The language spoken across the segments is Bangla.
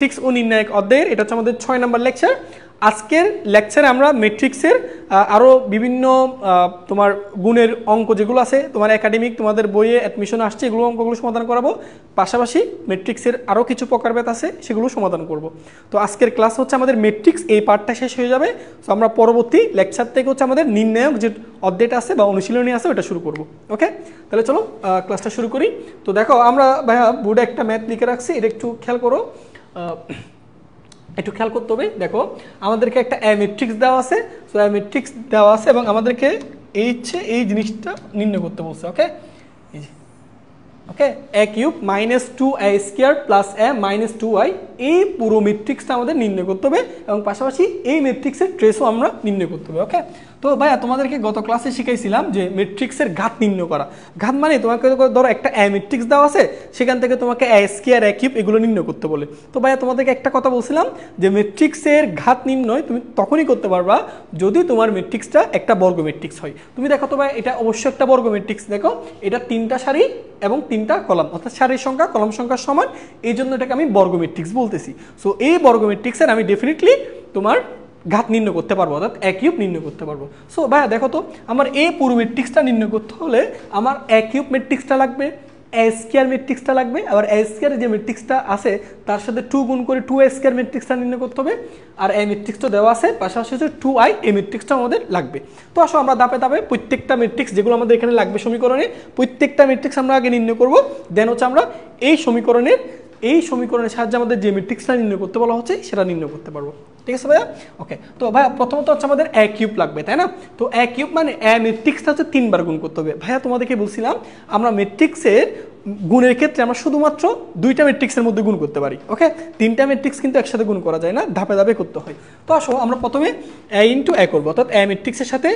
ম্যাট্রিক্স ও নির্ণায়ক অধ্যায়ের এটা হচ্ছে আমাদের 6 নম্বর লেকচার। আজকের লেকচারে আমরা ম্যাট্রিক্সের আরও বিভিন্ন তোমার গুণের অঙ্ক যেগুলো আছে তোমার একাডেমিক তোমাদের বইয়ে অ্যাডমিশন আসছে এগুলো অঙ্কগুলো সমাধান করাবো, পাশাপাশি ম্যাট্রিক্সের আরও কিছু প্রকারভেদ আছে সেগুলো সমাধান করব। তো আজকের ক্লাস হচ্ছে আমাদের ম্যাট্রিক্স এই পার্টটা শেষ হয়ে যাবে। তো আমরা পরবর্তী লেকচার থেকে হচ্ছে আমাদের নির্ণায়ক যে অধ্যায়টা আছে বা অনুশীলনী আছে ওটা শুরু করব। ওকে, তাহলে চলো ক্লাসটা শুরু করি। তো দেখো আমরা ভাইয়া বোর্ডে একটা ম্যাথ লিখে রাখছি, এটা একটু খেয়াল করো, একটু খেয়াল করতে হবে। দেখো আমাদেরকে একটা ম্যাট্রিক্স দেওয়া আছে, সো ম্যাট্রিক্স দেওয়া আছে এবং আমাদেরকে এই জিনিসটা নির্ণয় করতে বলছে। ওকে, ওকে, a cube minus 2a square plus a minus 2y, এই পুরো ম্যাট্রিক্সটা আমাদের নির্ণয় করতে হবে এবং পাশাপাশি এই ম্যাট্রিক্সের ট্রেসও আমরা নির্ণয় করতে হবে। ওকে, তো ভাইয়া তোমাদেরকে গত ক্লাসে শিখাইছিলাম যে ম্যাট্রিক্সের ঘাত নির্ণয় করা। ঘাত মানে তোমাকে ধরো একটা ম্যাট্রিক্স দেওয়া আছে, সেখান থেকে তোমাকে a স্কোয়ার a কিউব এগুলো নির্ণয় করতে বলে। তো ভাইয়া তোমাদেরকে একটা কথা বলছিলাম যে ম্যাট্রিক্সের ঘাত নির্ণয় তুমি তখনই করতে পারবা যদি তোমার ম্যাট্রিক্সটা একটা বর্গ ম্যাট্রিক্স হয়। তুমি দেখো তো ভাই, এটা অবশ্যই একটা বর্গ ম্যাট্রিক্স। দেখো এটা 3টা সারি এবং 3টা কলাম, অর্থাৎ সারির সংখ্যা কলাম সংখ্যা সমান, এই জন্য এটাকে আমি বর্গ ম্যাট্রিক্স বলতেছি। সো এই বর্গ ম্যাট্রিক্সের আমি ডেফিনেটলি তোমার ঘাত নির্ণয় করতে পারবো, অর্থাৎ a কিউব নির্ণয় করতে পারবো। সো ভাইয়া দেখো তো, আমার এই পুরো ম্যাট্রিক্সটা নির্ণয় করতে হলে আমার a কিউব ম্যাট্রিক্সটা লাগবে, a স্কোয়ার ম্যাট্রিক্সটা লাগবে, আবার a স্কোয়ার যে ম্যাট্রিক্সটা আছে তার সাথে 2 গুণ করে 2a স্কোয়ার ম্যাট্রিক্সটা নির্ণয় করতে হবে, আর এই ম্যাট্রিক্সটা দেওয়া আছে, পাশাপাশি হচ্ছে 2i এই ম্যাট্রিক্সটা আমাদের লাগবে। তো আসো আমরা ধাপে ধাপে প্রত্যেকটা ম্যাট্রিক্স যেগুলো আমাদের এখানে লাগবে সমীকরণে, প্রত্যেকটা ম্যাট্রিক্স আমরা আগে নির্ণয় করব, দেন হচ্ছে আমরা এই সমীকরণের সাহায্যে আমাদের যে ম্যাট্রিক্সটা নির্ণয় করতে বলা হচ্ছে সেটা নির্ণয় করতে পারবো। ঠিক আছে ভাইয়া? ওকে, তো ভাইয়া প্রথমত হচ্ছে আমাদের a কিউব লাগবে, তাই না? তো a কিউব মানে a ম্যাট্রিক্সটা হচ্ছে 3 বার গুণ করতে হবে। ভাইয়া তোমাদেরকে বলছিলাম আমরা ম্যাট্রিক্সের গুণের ক্ষেত্রে আমরা শুধুমাত্র 2টা ম্যাট্রিক্সের মধ্যে গুণ করতে পারি। ওকে, 3টা ম্যাট্রিক্স কিন্তু একসাথে গুণ করা যায় না, ধাপে ধাপে করতে হয়। তো আসো আমরা প্রথমে a ইন্টু a করবো, অর্থাৎ a ম্যাট্রিক্সের সাথে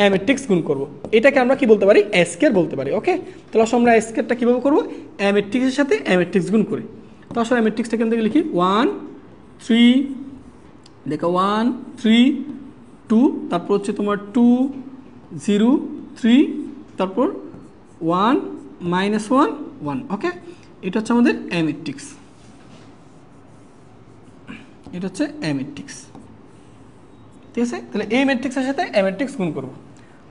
a ম্যাট্রিক্স গুণ করবো, এটাকে আমরা কি বলতে পারি? a স্কোয়ার বলতে পারি। ওকে, তাহলে আসো আমরা a স্কোয়ারটা কীভাবে করবো? a ম্যাট্রিক্সের সাথে a ম্যাট্রিক্স গুণ করি। তো আসলে a ম্যাট্রিক্সটা এখান থেকে লিখি 1 3, দেখো 1 3 2, তারপর হচ্ছে তোমার 2 0 3, তারপর 1 -1 1। ওকে, এটা হচ্ছে আমাদের a ম্যাট্রিক্স, এটা হচ্ছে a ম্যাট্রিক্স। ঠিক আছে, তাহলে এই ম্যাট্রিক্সের সাথে a ম্যাট্রিক্স গুণ করবো।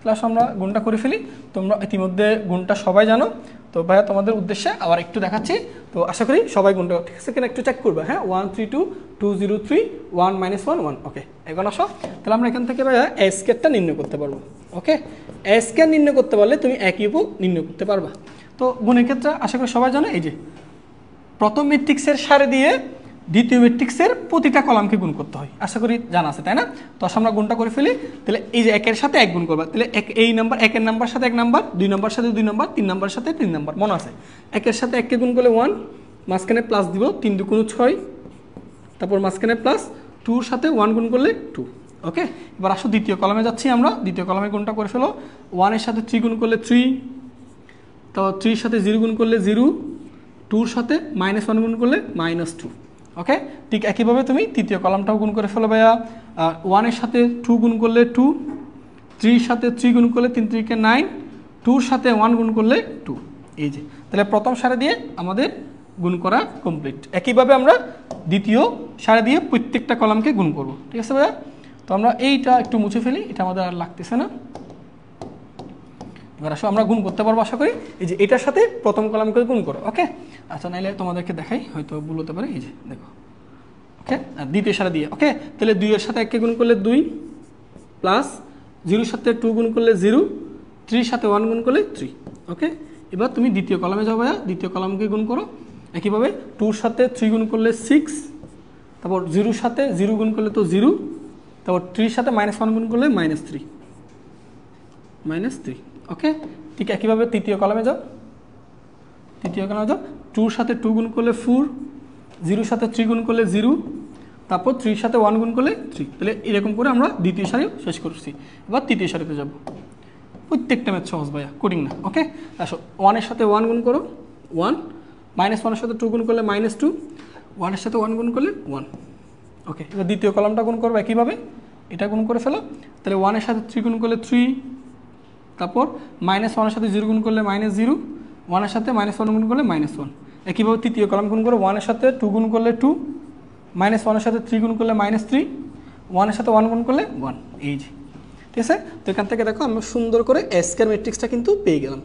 প্লাস আমরা গুণটা করে ফেলি, তোমরা ইতিমধ্যে গুণটা সবাই জানো। তো ভাইয়া তোমাদের উদ্দেশ্যে আবার একটু দেখাচ্ছি, তো আশা করি সবাই গুণটা ঠিক আছে কিনা একটু চেক করবে। হ্যাঁ, 1 3 2 2 0 3 1 -1 1। ওকে, এখন আসো তাহলে আমরা এখান থেকে ভাইয়া a স্কোয়ারটা নির্ণয় করতে পারবো। ওকে, a স্কোয়ার নির্ণয় করতে পারলে তুমি a কিউবও নির্ণয় করতে পারবা। তো গুণের ক্ষেত্রে আশা করি সবাই জানো, এই যে প্রথম ম্যাট্রিক্সের সারি দিয়ে দ্বিতীয় ম্যাট্রিক্সের প্রতিটা কলামকে গুণ করতে হয়, আশা করি জানা আছে, তাই না? তো আসলে আমরা গুণটা করে ফেলি। তাহলে এই যে একের সাথে এক গুণ করবা, তাহলে এই নাম্বার একের নাম্বার সাথে 1 নাম্বার, 2 নাম্বার সাথে 2 নাম্বার, 3 নাম্বার সাথে 3 নাম্বার, মনে আছে? একের সাথে এককে গুণ করলে 1, মাঝখানে প্লাস দিব 3 2 6, তারপর মাঝখানে প্লাস 2-র সাথে 1 গুণ করলে 2। ওকে, এবার আসো দ্বিতীয় কলামে যাচ্ছি আমরা, দ্বিতীয় কলামে গুণটা করে ফেলো। 1-এর সাথে 3 গুণ করলে 3, তারপর 3-র সাথে 0 গুণ করলে 0, 2-র সাথে -1 গুণ করলে -2। ওকে, ঠিক একইভাবে তুমি তৃতীয় কলামটাও গুণ করে ফেলো ভাইয়া। 1-এর সাথে 2 গুণ করলে 2, 3-র সাথে 3 গুণ করলে 3 3 9, 2-র সাথে 1 গুণ করলে 2। এই যে তাহলে প্রথম সারি দিয়ে আমাদের গুণ করা কমপ্লিট। একইভাবে আমরা দ্বিতীয় সারি দিয়ে প্রত্যেকটা কলামকে গুণ করব। ঠিক আছে ভাইয়া? তো আমরা এইটা একটু মুছে ফেলি, এটা আমাদের আর লাগতেছে না। এবার আসো আমরা গুণ করতে পারবো আশা করি। এই যে এটার সাথে প্রথম কলামকে গুণ করো। ওকে, আচ্ছা নাইলে তোমাদেরকে দেখাই, হয়তো ভুল হতে পারে। এই যে দেখো, ওকে, আর দ্বিতীয় সারি দিয়ে। ওকে, তাহলে 2-এর সাথে 1কে গুণ করলে 2, প্লাস 0-র সাথে 2 গুণ করলে 0, 3-র সাথে 1 গুণ করলে 3। ওকে, এবার তুমি দ্বিতীয় কলামে যাও ভাইয়া, দ্বিতীয় কলামকে গুণ করো। একইভাবে 2-র সাথে 3 গুণ করলে 6, তারপর 0-র সাথে 0 গুণ করলে তো 0, তারপর 3-র সাথে -1 গুণ করলে -3। ওকে, ঠিক একইভাবে তৃতীয় কলামে যাও, তৃতীয় কলামে যাও, 2-র সাথে 2 গুণ করলে 4, 0-র সাথে 3 গুণ করলে 0, তারপর 3-র সাথে 1 গুণ করলে 3। তাহলে এরকম করে আমরা দ্বিতীয় সারি শেষ করছি। এবার তৃতীয় সারিতে যাব, প্রত্যেকটা ম্যাথ সহজ ভাইয়া, কোডিং না। ওকে, আসো 1-এর সাথে 1 গুণ করো 1, -1-এর সাথে 2 গুণ করলে -2, 1-এর সাথে 1 গুণ করলে 1। ওকে, এবার দ্বিতীয় কলামটা গুণ করবো একইভাবে, এটা গুণ করে ফেলো। তাহলে 1-এর সাথে 3 গুণ করলে 3, তারপর -1-এর সাথে 0 গুণ করলে -0, 1-এর সাথে -1 গুণ করলে -1। একইভাবে তৃতীয় কলাম গুণ করো, 1-এর সাথে 2 গুণ করলে 2, -1 এর সাথে 3 গুণ করলে -3, 1 এর সাথে 1 গুণ করলে 1, এই যে। ঠিক আছে, তো এখান থেকে দেখো আমরা সুন্দর করে এ স্কয়ার ম্যাট্রিক্সটা কিন্তু পেয়ে গেলাম।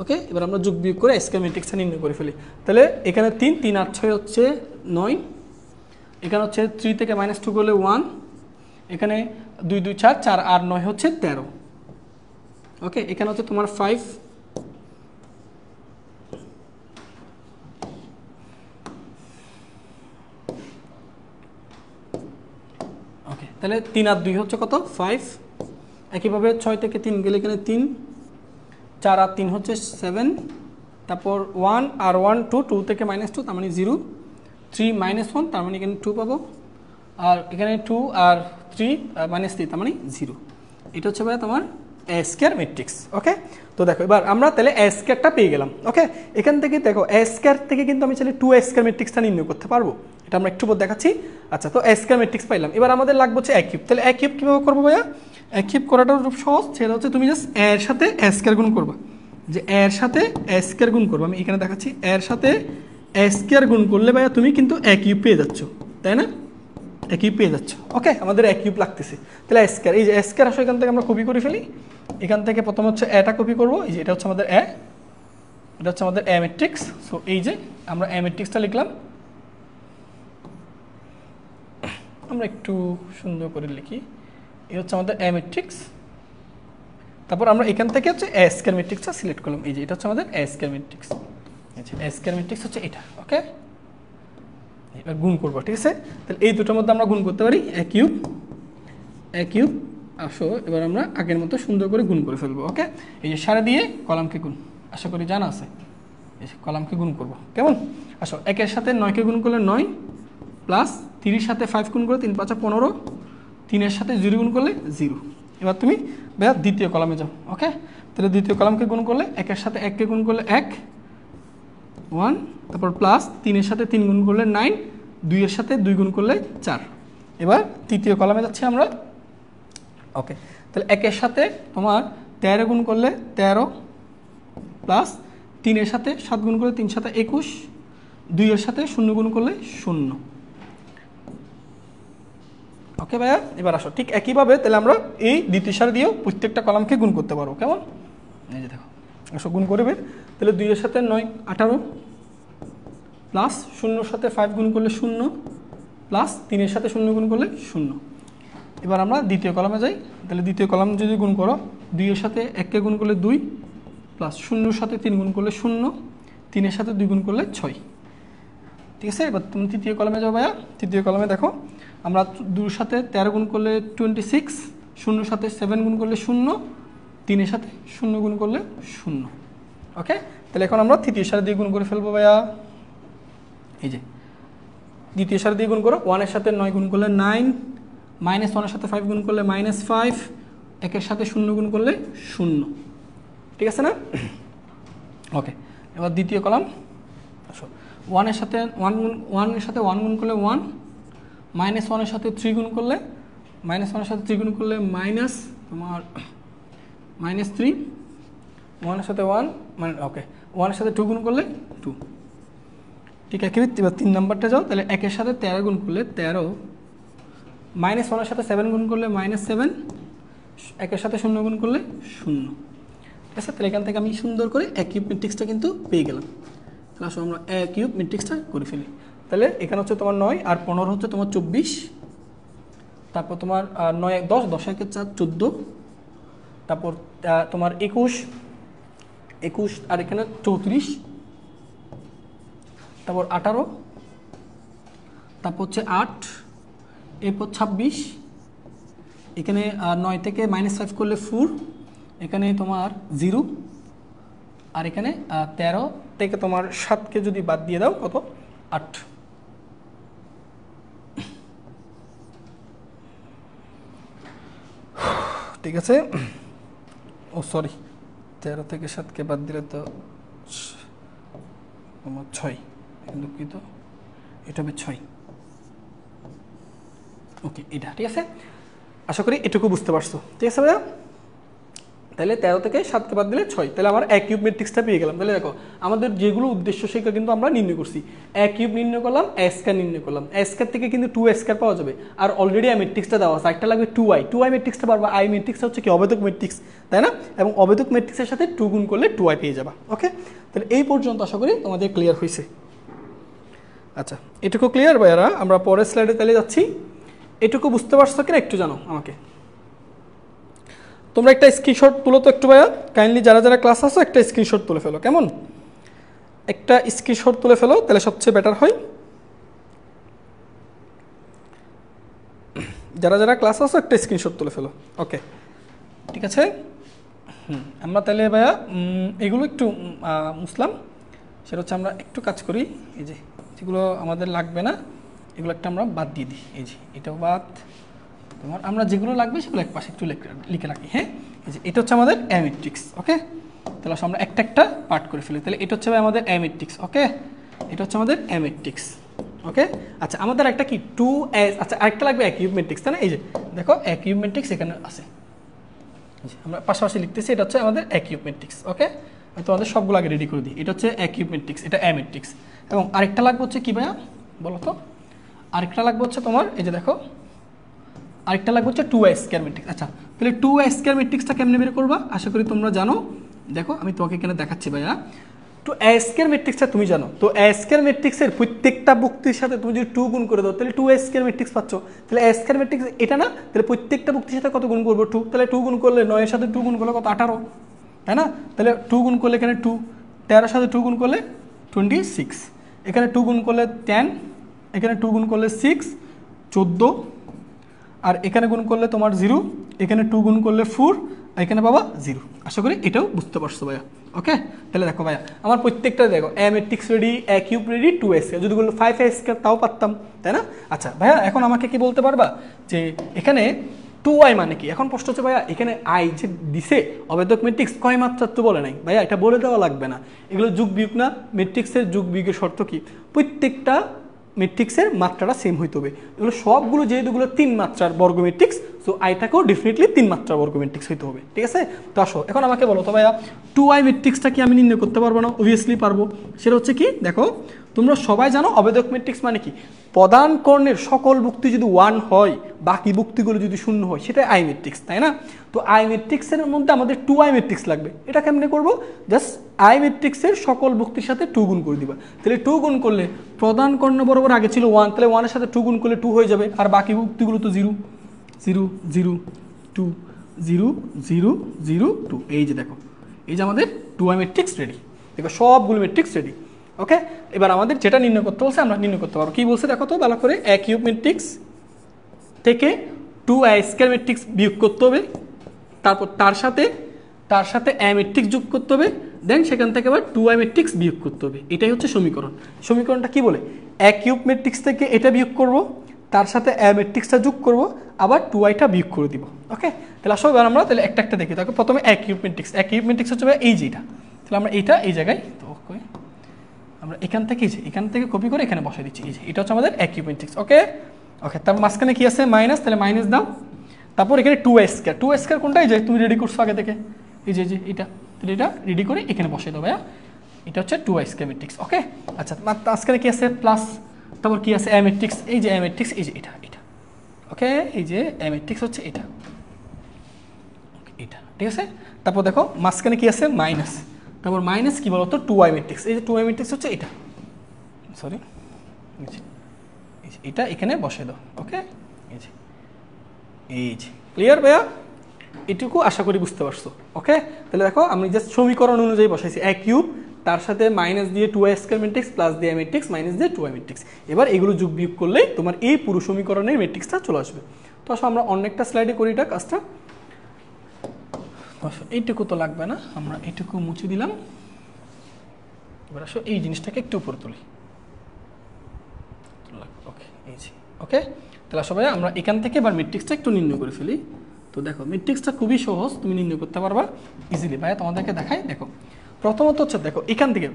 ওকে, এবার আমরা যোগ বিয়োগ করে এ স্কয়ার ম্যাট্রিক্সটা নির্ণয় করে ফেলি। তাহলে এখানে 3, 3 আর 6 হচ্ছে 9, এখানে হচ্ছে 3 থেকে -2 করলে 1, এখানে 2 2 4, 4 আর 9 হচ্ছে 13। ওকে, এখানে হচ্ছে তোমার 5, ওকে, তাহলে 3 আর 2 হচ্ছে কত? 5। একইভাবে 6 থেকে 3 গেলে এখানে 3, 4 আর 3 হচ্ছে 7, তারপর 1 আর 1 2, 2 থেকে -2 তার মানে 0, 3 -1 তার মানে এখানে 2 পাবো, আর এখানে 2 আর 3 -3 তার মানে 0। এটা হচ্ছে ভাই তোমার এ স্কয়ার ম্যাট্রিক্স। ওকে, তো দেখো এবার আমরা তাহলে এ স্কয়ারটা পেয়ে গেলাম। ওকে, এখান থেকে দেখো এ স্কয়ার থেকে কিন্তু আমি চাইলে 2 স্কয়ার ম্যাট্রিক্সটা নির্ণয় করতে পারবো, এটা আমরা একটু পর দেখাচ্ছি। আচ্ছা, তো এ স্কয়ার ম্যাট্রিক্স পাইলাম, এবার আমাদের লাগবে হচ্ছে এ কিউব। তাহলে এ কিউব কীভাবে করবো ভাইয়া? এ কিউব করাটা খুব সহজ, সেটা হচ্ছে তুমি জাস্ট এর সাথে এ স্কয়ার গুণ করবা, যে এর সাথে এ স্কয়ার গুণ করবো। আমি এখানে দেখাচ্ছি, এর সাথে এ স্কয়ার গুণ করলে ভাইয়া তুমি কিন্তু এ কিউব পেয়ে যাচ্ছ, তাই না? এ কিউব পেয়ে যাচ্ছ। ওকে, আমাদের এ কিউব লাগতেছে, তাহলে এ স্কয়ার, এই যে এ স্কয়ার আসলে এখান থেকে আমরা কপি করে ফেলি। এখান থেকে প্রথম হচ্ছে এটা কপি করবো, এই যে এটা হচ্ছে আমাদের এ, এটা হচ্ছে আমাদের এ ম্যাট্রিক্স। সো এই যে আমরা এ ম্যাট্রিক্সটা লিখলাম, আমরা একটু সুন্দর করে লিখি, এই হচ্ছে আমাদের এ ম্যাট্রিক্স। তারপর আমরা এখান থেকে হচ্ছে এ স্কয়ার ম্যাট্রিক্সটা সিলেক্ট করলাম, এই যে এটা হচ্ছে আমাদের এ স্কয়ার ম্যাট্রিক্স। আচ্ছা, এ স্কয়ার ম্যাট্রিক্স হচ্ছে এটা। ওকে, এবার গুণ করবো, ঠিক আছে? তাহলে এই দুটোর মধ্যে আমরা গুণ করতে পারি, এ কিউব, এ কিউব। আসো এবার আমরা আগের মতো সুন্দর করে গুণ করে ফেলবো। ওকে, এই যে সারা দিয়ে কলামকে গুণ, আশা করি জানা আছে, এই কলামকে গুণ করবো। কেমন? আসো, 1 এর সাথে 9কে গুণ করলে 9, প্লাস 3 সাথে 5 গুণ করলে 3 5 15, 3 এর সাথে 0 গুণ করলে 0। এবার তুমি ভাইয়া দ্বিতীয় কলামে যাও। ওকে, তাহলে দ্বিতীয় কলামকে গুণ করলে 1 এর সাথে 1কে গুণ করলে 1, 1, তারপর প্লাস 3 এর সাথে 3 গুণ করলে 9, 2 এর সাথে 2 গুণ করলে 4। এবার তৃতীয় কলামে যাচ্ছি আমরা। ওকে, তাহলে 1 এর সাথে তোমার 13 গুণ করলে 13, প্লাস 3 এর সাথে 7 গুণ করলে 3 7 21, 2 এর সাথে 0 গুণ করলে 0। ওকে ভাইয়া, এবার আসো ঠিক একইভাবে তাহলে আমরা এই দ্বিতীয় সারি দিয়েও প্রত্যেকটা কলামকে গুণ করতে পারবো। কেমন? এই যে দেখো, আসো গুণ করবে। তাহলে 2 এর সাথে 9 18, প্লাস 0 সাথে 5 গুণ করলে 0, প্লাস 3 এর সাথে 0 গুণ করলে 0। এবার আমরা দ্বিতীয় কলামে যাই। তাহলে দ্বিতীয় কলাম যদি গুণ করো, 2 এর সাথে 1কে গুণ করলে 2, প্লাস 0 সাথে 3 গুণ করলে 0, 3 এর সাথে 2 গুণ করলে 6। ঠিক আছে, এবার তুমি তৃতীয় কলামে যাও ভাইয়া। তৃতীয় কলামে দেখো, আমরা 2 সাথে 13 গুণ করলে 26, 0 সাথে 7 গুণ করলে 0, 3 এর সাথে 0 গুণ করলে 0। ওকে, তাহলে এখন আমরা তৃতীয় সারি দিয়ে গুণ করে ফেলবো ভাইয়া। এই যে দ্বিতীয় সারি দিয়ে গুণ করো, 1 এর সাথে 9 গুণ করলে 9, -1 এর সাথে 5 গুণ করলে -5, 1 এর সাথে 0 গুণ করলে 0। ঠিক আছে না? ওকে, এবার দ্বিতীয় কলাম। আসো, 1 এর সাথে 1 গুণ করলে 1, -1 এর সাথে 3 গুণ করলে, -1 এর সাথে 3 গুণ করলে মাইনাস তোমার -3, 1 এর সাথে 1 মানে ওকে, 1 এর সাথে 2 গুণ করলে 2। ঠিক আছে, এবার 3 নাম্বারটা যাও। তাহলে 1 এর সাথে 13 গুণ করলে 13, -1 এর সাথে 7 গুণ করলে -7, 1 এর সাথে 0 গুণ করলে 0। ঠিক আছে, তাহলে এখান থেকে আমি সুন্দর করে এ কিউব ম্যাট্রিক্সটা কিন্তু পেয়ে গেলাম। তাহলে আসলে আমরা এ কিউব ম্যাট্রিক্সটা করে ফেলি। তাহলে এখানে হচ্ছে তোমার 9 আর 15 হচ্ছে তোমার 24, তারপর তোমার 9 10, 10 1 4 14, তারপর তোমার 21 আর এখানে 34, তারপর 18, তারপর হচ্ছে 8, এরপর 26, এখানে 9 থেকে -5 করলে 4, এখানে তোমার 0, আর এখানে 13 থেকে তোমার 7কে যদি বাদ দিয়ে দাও কত? 8। ঠিক আছে, ও সরি, 13 থেকে 7কে বাদ দিলে তো তোমার 6, দুঃখিত, এটা হবে 6। ওকে, এটা ঠিক আছে, আশা করি এটুকু বুঝতে পারছো। ঠিক আছে ভাইয়া, তাহলে 13 থেকে 7কে বাদ দিলে 6, তাহলে আমার এ কিউব ম্যাট্রিক্সটা পেয়ে গেলাম। তাহলে দেখো আমাদের যেগুলো উদ্দেশ্য সেটা কিন্তু আমরা নির্ণয় করছি, এ কিউব নির্ণয় করলাম, এ স্কয়ার নির্ণয় করলাম, এ স্কয়ার থেকে কিন্তু 2 স্কয়ার পাওয়া যাবে, আর অলরেডি এই ম্যাট্রিক্সটা দেওয়া আছে, একটা লাগবে 2i ম্যাট্রিক্সটা পারবো, আই ম্যাট্রিক্সটা হচ্ছে কি অবেদক ম্যাট্রিক্স, তাই না, এবং অবেদক ম্যাট্রিক্সের সাথে 2 গুণ করলে 2i পেয়ে যাবা। ওকে, তাহলে এই পর্যন্ত আশা করি তোমাদের ক্লিয়ার হয়েছে। আচ্ছা, এটুকু ক্লিয়ার ভাইয়ারা, আমরা পরের স্লাইডে তাহলে যাচ্ছি। এটুকু বুঝতে পারছো কিনা একটু জানো আমাকে, তোমরা একটা স্ক্রিনশট তুলো তো একটু ভাইয়া, কাইন্ডলি যারা যারা ক্লাস আসো একটা স্ক্রিনশট তুলে ফেলো, কেমন, একটা স্ক্রিনশট তুলে ফেলো, তাহলে সবচেয়ে বেটার হয়। যারা যারা ক্লাস আসো একটা স্ক্রিনশট তুলে ফেলো। ওকে, ঠিক আছে। আমরা তাহলে ভাইয়া এগুলো একটু মুসলাম, সেটা হচ্ছে আমরা একটু কাজ করি, এই যে যেগুলো আমাদের লাগবে না এগুলো একটা আমরা বাদ দিয়ে দিই, এই যে এটাও বাদ, তোমার আমরা যেগুলো লাগবে সেগুলো এক পাশে একটু লিখে রাখি। হ্যাঁ, এই যে এটা হচ্ছে আমাদের এ ম্যাট্রিক্স। ওকে, তাহলে আমরা একটা একটা পার্ট করে ফেলি। তাহলে এটা হচ্ছে আমাদের এ ম্যাট্রিক্স। ওকে, এটা হচ্ছে আমাদের এ ম্যাট্রিক্স। ওকে, আচ্ছা আমাদের একটা কি 2s, আচ্ছা আরেকটা লাগবে এ কিউব ম্যাট্রিক্স, তাই না, এই যে দেখো এ কিউব ম্যাট্রিক্স এখানে আছে, আমরা পাশাপাশি লিখতেছি, এটা হচ্ছে আমাদের এ কিউব ম্যাট্রিক্স। ওকে, আমি তোমাদের সবগুলো আগে রেডি করে দিই, এটা হচ্ছে এ কিউব ম্যাট্রিক্স, এটা এ ম্যাট্রিক্স, এবং আরেকটা লাগবে হচ্ছে কি ভাইয়া বলো তো, আরেকটা লাগবে হচ্ছে তোমার এই যে দেখো আরেকটা লাগবে হচ্ছে 2i স্কয়ার ম্যাট্রিক্স। আচ্ছা, তাহলে 2i স্কয়ার ম্যাট্রিক্সটা কেমনে বের করবা, আশা করি তোমরা জানো। দেখো আমি তোমাকে এখানে দেখাচ্ছি ভাইয়া, 2i স্কয়ার ম্যাট্রিক্সটা তুমি জানো, তো a স্কয়ার ম্যাট্রিক্সের প্রত্যেকটা ভুক্তির সাথে তুমি যদি 2 গুণ করে দাও তাহলে 2i স্কয়ার ম্যাট্রিক্স পাচ্ছ। তাহলে a স্কয়ার ম্যাট্রিক্স এটা না, তাহলে প্রত্যেকটা ভুক্তির সাথে কত গুণ করবো 2, তাহলে 2 গুণ করলে 9 এর সাথে 2 গুণ করলে কত 18, তাই না, তাহলে 2 গুণ করলে এখানে 2, 13 এর সাথে 2 গুণ করলে 26, এখানে 2 গুণ করলে 10, এখানে 2 গুণ করলে 6 14, আর এখানে গুণ করলে তোমার 0, এখানে 2 গুণ করলে 4, এখানে পাবা 0। আশা করি এটাও বুঝতে পারছো ভাইয়া। ওকে, তাহলে দেখো ভাইয়া আমার প্রত্যেকটা দেখো এ ম্যাট্রিক্স রেডি, এ কিউব রেডি, 2s যদি বললো 5s তাও পারতাম, তাই না। আচ্ছা ভাইয়া এখন আমাকে কি বলতে পারবা যে এখানে 2i মানে কি, এখন প্রশ্ন হচ্ছে ভাইয়া এখানে i যে দিছে অবেদক ম্যাট্রিক্স কয় মাত্রার তো বলে নাই ভাইয়া, এটা বলে দেওয়া লাগবে না, এগুলো যুগ বিয়োগ না, ম্যাট্রিক্সের যুগ বিয়োগের শর্ত কি প্রত্যেকটা ম্যাট্রিক্সের মাত্রাটা সেম হইতে হবে, এগুলো সবগুলো যেহেতু 3 মাত্রার বর্গ ম্যাট্রিক্স, সো আইটাকেও ডেফিনেটলি 3 মাত্রার বর্গ ম্যাট্রিক্স হইতে হবে, ঠিক আছে। তো আসো এখন আমাকে বলো তো ভাইয়া 2i ম্যাট্রিক্সটা কি আমি নির্ণয় করতে পারবো না, অবভিয়াসলি পারবো। সেটা হচ্ছে কি দেখো তোমরা সবাই জানো অবেদক ম্যাট্রিক্স মানে কি, প্রধান কর্ণের সকল ভুক্তি যদি 1 হয় বাকি ভুক্তিগুলো যদি 0 হয় সেটা আই ম্যাট্রিক্স, তাই না। তো আই ম্যাট্রিক্সের মধ্যে আমাদের 2i ম্যাট্রিক্স লাগবে, এটা কেমনে করবো, জাস্ট আই ম্যাট্রিক্সের সকল ভুক্তির সাথে 2 গুণ করে দিবা, তাহলে 2 গুণ করলে প্রধান কর্ণ বরাবর আগে ছিল 1, তাহলে 1 এর সাথে 2 গুণ করলে 2 হয়ে যাবে, আর বাকি ভুক্তিগুলো তো 0 0 0 2 0 0 0 2, এই যে দেখো এই যে আমাদের 2i ম্যাট্রিক্স রেডি, দেখো সবগুলো ম্যাট্রিক্স রেডি। ওকে, এবার আমাদের যেটা নির্ণয় করতে বলছে আমরা নির্ণয় করতে পারবো, কি বলছে দেখো তো ভালো করে, এ কিউব ম্যাট্রিক্স থেকে 2i স্কয়ার ম্যাট্রিক্স বিয়োগ করতে হবে, তারপর তার সাথে এ ম্যাট্রিক্স যোগ করতে হবে, দেন সেখান থেকে আবার 2i ম্যাট্রিক্স বিয়োগ করতে হবে, এটাই হচ্ছে সমীকরণ। সমীকরণটা কি বলে, এ কিউব ম্যাট্রিক্স থেকে এটা বিয়োগ করব, তার সাথে এ ম্যাট্রিক্সটা যোগ করব, আবার 2iটা বিয়োগ করে দিব। ওকে, তাহলে আসলে এবার আমরা তাহলে একটা একটা দেখি, তাকে প্রথমে এ কিউব ম্যাট্রিক্স হচ্ছে এই যে এটা, তাহলে আমরা এইটা এই জায়গায় তো আমরা এখান থেকে কপি করে এখানে বসাই দিচ্ছি, এই যে এটা হচ্ছে আমাদের এ কিউব ম্যাট্রিক্স। ওকে ওকে, তারপর মাঝখানে কি আছে মাইনাস, তাহলে মাইনাস দাও, তারপর এখানে 2i স্কয়ার কোনটা, এই যে তুমি রেডি করছো আগে থেকে, এই যে এটা, তাহলে এটা রেডি করে এখানে বসাই দাও ভাইয়া, এটা হচ্ছে 2i স্কয়ার ম্যাট্রিক্স। ওকে, আচ্ছা মাঝখানে কি আছে প্লাস, তারপর কি আছে এ ম্যাট্রিক্স, এই যে এ ম্যাট্রিক্স, এই যে এটা। ওকে, এই যে এ ম্যাট্রিক্স হচ্ছে এটা, ঠিক আছে। তারপর দেখো মাঝখানে কি আছে মাইনাস, তারপর মাইনাস কি বলতো 2i ম্যাট্রিক্স, এই যে 2i ম্যাট্রিক্স হচ্ছে এটা, সরি এটা এখানে বসে দাও। ওকে, এই যে ক্লিয়ার ভাইয়া, এটুকু আশা করি বুঝতে পারছো। ওকে, তাহলে দেখো আমি জাস্ট সমীকরণ অনুযায়ী বসাইছি, এ কিউব তার সাথে মাইনাস দিয়ে 2i স্কয়ার ম্যাট্রিক্স প্লাস দিয়ে ম্যাট্রিক্স মাইনাস দিয়ে 2i ম্যাট্রিক্স, এবার এগুলো যোগ বিয়োগ করলেই তোমার এই পুরো সমীকরণের ম্যাট্রিক্সটা চলে আসবে। তো আসলে আমরা অনেকটা স্লাইডে করি এটা কাজটা, এইটুকু তো লাগবে না, আমরা এইটুকু মুছে দিলাম। এবার আসো এই জিনিসটাকে একটু উপরে তুলি, ওকে এই যে। ওকে, তাহলে আসলে আমরা এখান থেকে এবার ম্যাট্রিক্সটা একটু নির্ণয় করে ফেলি। তো দেখো ম্যাট্রিক্সটা খুবই সহজ, তুমি নির্ণয় করতে পারবা ইজিলি। ভাইয়া তোমাদেরকে দেখাই, দেখো প্রথমত হচ্ছে দেখো এখান থেকে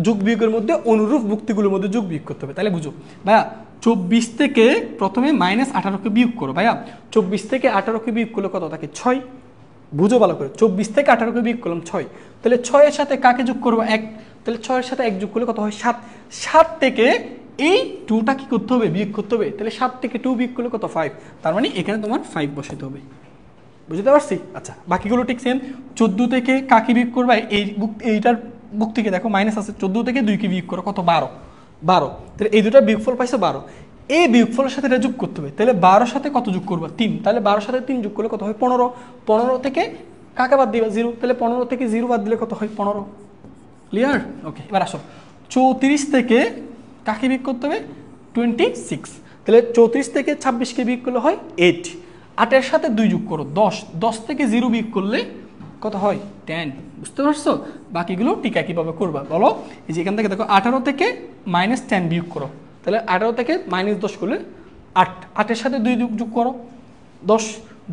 যোগ বিয়োগের মধ্যে অনুরূপ ভুক্তিগুলোর মধ্যে যোগ বিয়োগ করতে হবে, তাহলে বুঝো ভাইয়া 24 থেকে প্রথমে -18কে বিয়োগ করো, ভাইয়া 24 থেকে 18কে বিয়োগ করলে কত থাকে 6, বুঝো ভালো করে, 24 থেকে 18কে বিয়োগ করলাম 6, তাহলে 6 এর সাথে কাকে যোগ করবো 1, তাহলে 6 এর সাথে 1 যোগ করলে কত হয় 7, 7 থেকে এই 2টা কি করতে হবে বিয়োগ করতে হবে, তাহলে 7 থেকে 2 বিয়োগ করলে কত 5, তার মানে এখানে তোমার 5 বসাতে হবে, বুঝতে পারছি? আচ্ছা বাকিগুলো ঠিক সেম, 14 থেকে কাকে বিয়োগ করবে এইটার বুক থেকে দেখো মাইনাস আছে, 14 থেকে 2কে বিয়োগ করো কত 12, তাহলে এই দুটার বিয়োগফল পাইছো 12, এই বিয়োগফলের সাথে এটা যোগ করতে হবে, তাহলে 12 সাথে কত যোগ করবা 3, তাহলে 12 সাথে 3 যোগ করলে কত হয় 15, 15 থেকে কাকে বাদ দিবা 0, তাহলে 15 থেকে 0 বাদ দিলে কত হয় 15, ক্লিয়ার? ওকে এবার আসো 34 থেকে কাকে বিয়োগ করতে হবে 26, তাহলে 34 থেকে 26কে বিয়োগ করলে হয় 8, 8 এর সাথে 2 যোগ করো 10, 10 থেকে 0 বিয়োগ করলে কত হয় 10, বুঝতে পারছো? বাকিগুলো ঠিক একইভাবে করবা, বলো এই যে এখান থেকে দেখো 18 থেকে -10 বিয়োগ করো, তাহলে 18 থেকে -10 করলে 8, 8 এর সাথে 2 যোগ করো 10,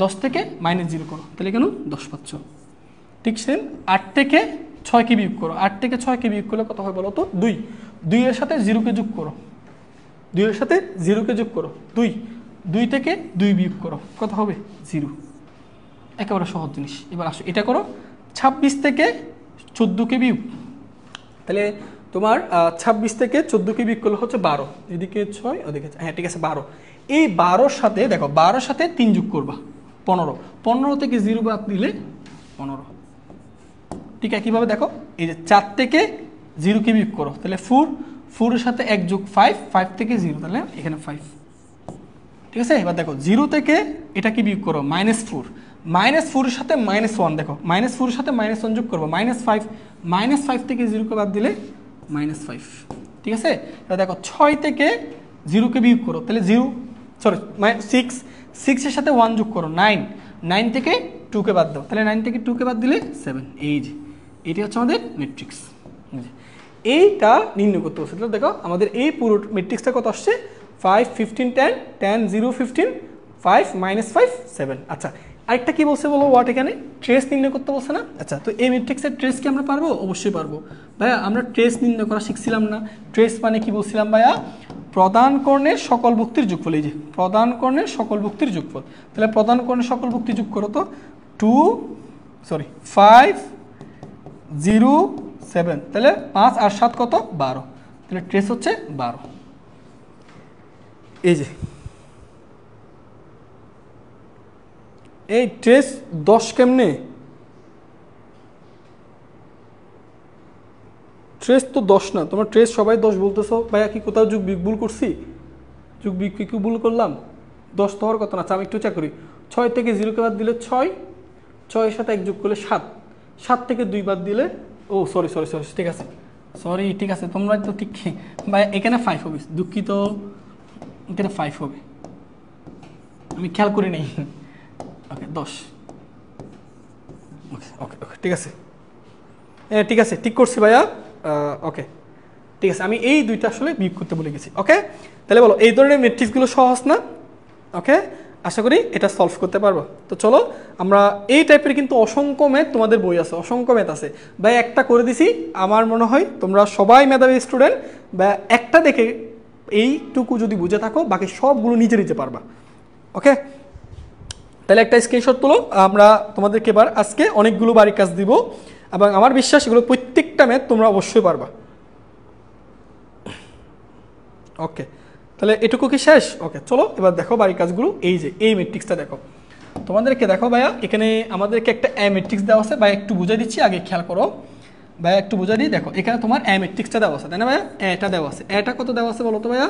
10 থেকে -0 করো, তাহলে কেন 10 পাচ্ছ। ঠিক সেম 8 থেকে 6কে বিয়োগ করো, 8 থেকে 6কে বিয়োগ করলে কত হয় বলো তো 2, 2 এর সাথে 0কে যোগ করো, 2 এর সাথে 0কে যোগ করো 2, 2 থেকে 2 বিয়োগ করো কত হবে 0, একেবারে সহজ জিনিস। এবার আসো এটা করো 26 থেকে 14কে বিয়োগ, তাহলে তোমার 26 থেকে 14কে বিয়োগ করলে হচ্ছে 12, এদিকে 6 ওদিকে, হ্যাঁ ঠিক আছে 12, এই 12 সাথে দেখো 12 সাথে 3 যোগ করবা 15, 15 থেকে 0 বাদ দিলে 15, ঠিক একইভাবে দেখো এই যে 4 থেকে 0কে বিয়োগ করো, তাহলে 4, 4 এর সাথে 1 যোগ 5, 5 থেকে 0, তাহলে এখানে 5, ঠিক আছে? এবার দেখো 0 থেকে এটা কি বিয়োগ করো -4, -4 এর সাথে -1, দেখো -4 এর সাথে -1 যোগ করবো -5, -5 থেকে 0কে বাদ দিলে -5, ঠিক আছে? এবার দেখো 6 থেকে 0কে বিয়োগ করো, তাহলে 6, 6 এর সাথে 1 যোগ করো 9, 9 থেকে 2কে বাদ দাও, তাহলে 9 থেকে 2কে বাদ দিলে 7, এই যে এটি হচ্ছে আমাদের ম্যাট্রিক্স, এইটা নির্ণয় করতে বলছে। তাহলে দেখো আমাদের এই পুরো ম্যাট্রিক্সটা কত আসছে 5, 15, 10, 10, 0, 15, 5, -5, 7। আচ্ছা আরেকটা কি বলছে বলো ওয়াট, এখানে ট্রেস নির্ণয় করতে বলছে না? আচ্ছা তো এই ম্যাট্রিক্সের ট্রেস কি আমরা পারবো? অবশ্যই পারবো ভাইয়া, আমরা ট্রেস নির্ণয় করা শিখছিলাম না? ট্রেস মানে কি বলছিলাম ভাইয়া? প্রদান কর্ণের সকল ভুক্তির যোগফল, এই যে প্রদান কর্ণের সকল ভুক্তির যোগফল, তাহলে প্রদান কর্ণের সকল ভুক্তি যোগ করো তো 5, 0, 7, তাহলে 5 আর 7 কত 12, তাহলে ট্রেস হচ্ছে 12, এই যে এই ট্রেস 10 কেমনে? ট্রেস তো 10 না, তোমার ট্রেস সবাই 10 বলতেছো ভাইয়া, কি কোথাও যোগ বিয়োগ ভুল করছি? যোগ বিয়োগ কি ভুল করলাম? 10 তো হওয়ার কথা না। আমি একটু চেক করি, 6 থেকে 0কে বাদ দিলে 6, 6 এর সাথে 1 যোগ করলে 7, 7 থেকে 2 বাদ দিলে সরি ঠিক আছে, ঠিক আছে তোমরা তো ঠিক ভাই, এখানে 5 হবে, দুঃখিত এখানে 5 হবে, আমি খেয়াল করি নেই। ওকে 10, ওকে ঠিক আছে, ঠিক আছে ঠিক করছি ভাইয়া, ওকে ঠিক আছে, আমি এই দুইটা আসলে বিয়োগ করতে বলে গেছি। ওকে তাহলে বলো এই ধরনের ম্যাট্রিক্সগুলো সহজ না? ওকে আশা করি এটা সলভ করতে পারবো। তো চলো আমরা এই টাইপের কিন্তু অসংখ্য ম্যাথ তোমাদের বই আছে, অসংখ্য ম্যাথ আছে ভাই, একটা করে দিছি, আমার মনে হয় তোমরা সবাই মেধাবী স্টুডেন্ট, বা একটা দেখে এইটুকু যদি বুঝে থাকো বাকি সবগুলো নিজে নিজে পারবা। ওকে তাহলে একটা স্ক্রিনশট তুলো, আমরা তোমাদেরকে এবার আজকে অনেকগুলো বাড়ির কাজ দিব, এবং আমার বিশ্বাস এগুলো প্রত্যেকটা ম্যাথ তোমরা অবশ্যই পারবা। ওকে তাহলে এটুকু কি শেষ? ওকে চলো এবার দেখো বাড়ির কাজগুলো, এই যে এই ম্যাট্রিক্সটা দেখো তোমাদেরকে, দেখো ভাইয়া এখানে আমাদেরকে একটা এ ম্যাট্রিক্স দেওয়া আছে, ভাইয়া একটু বুঝাই দিচ্ছি, আগে খেয়াল করো ভাইয়া, একটু বুঝাই দিই। দেখো এখানে তোমার এ ম্যাট্রিক্সটা দেওয়া আছে, তাই না ভাইয়া? এটা দেওয়া আছে, এটা কত দেওয়া আছে বলো তো ভাইয়া?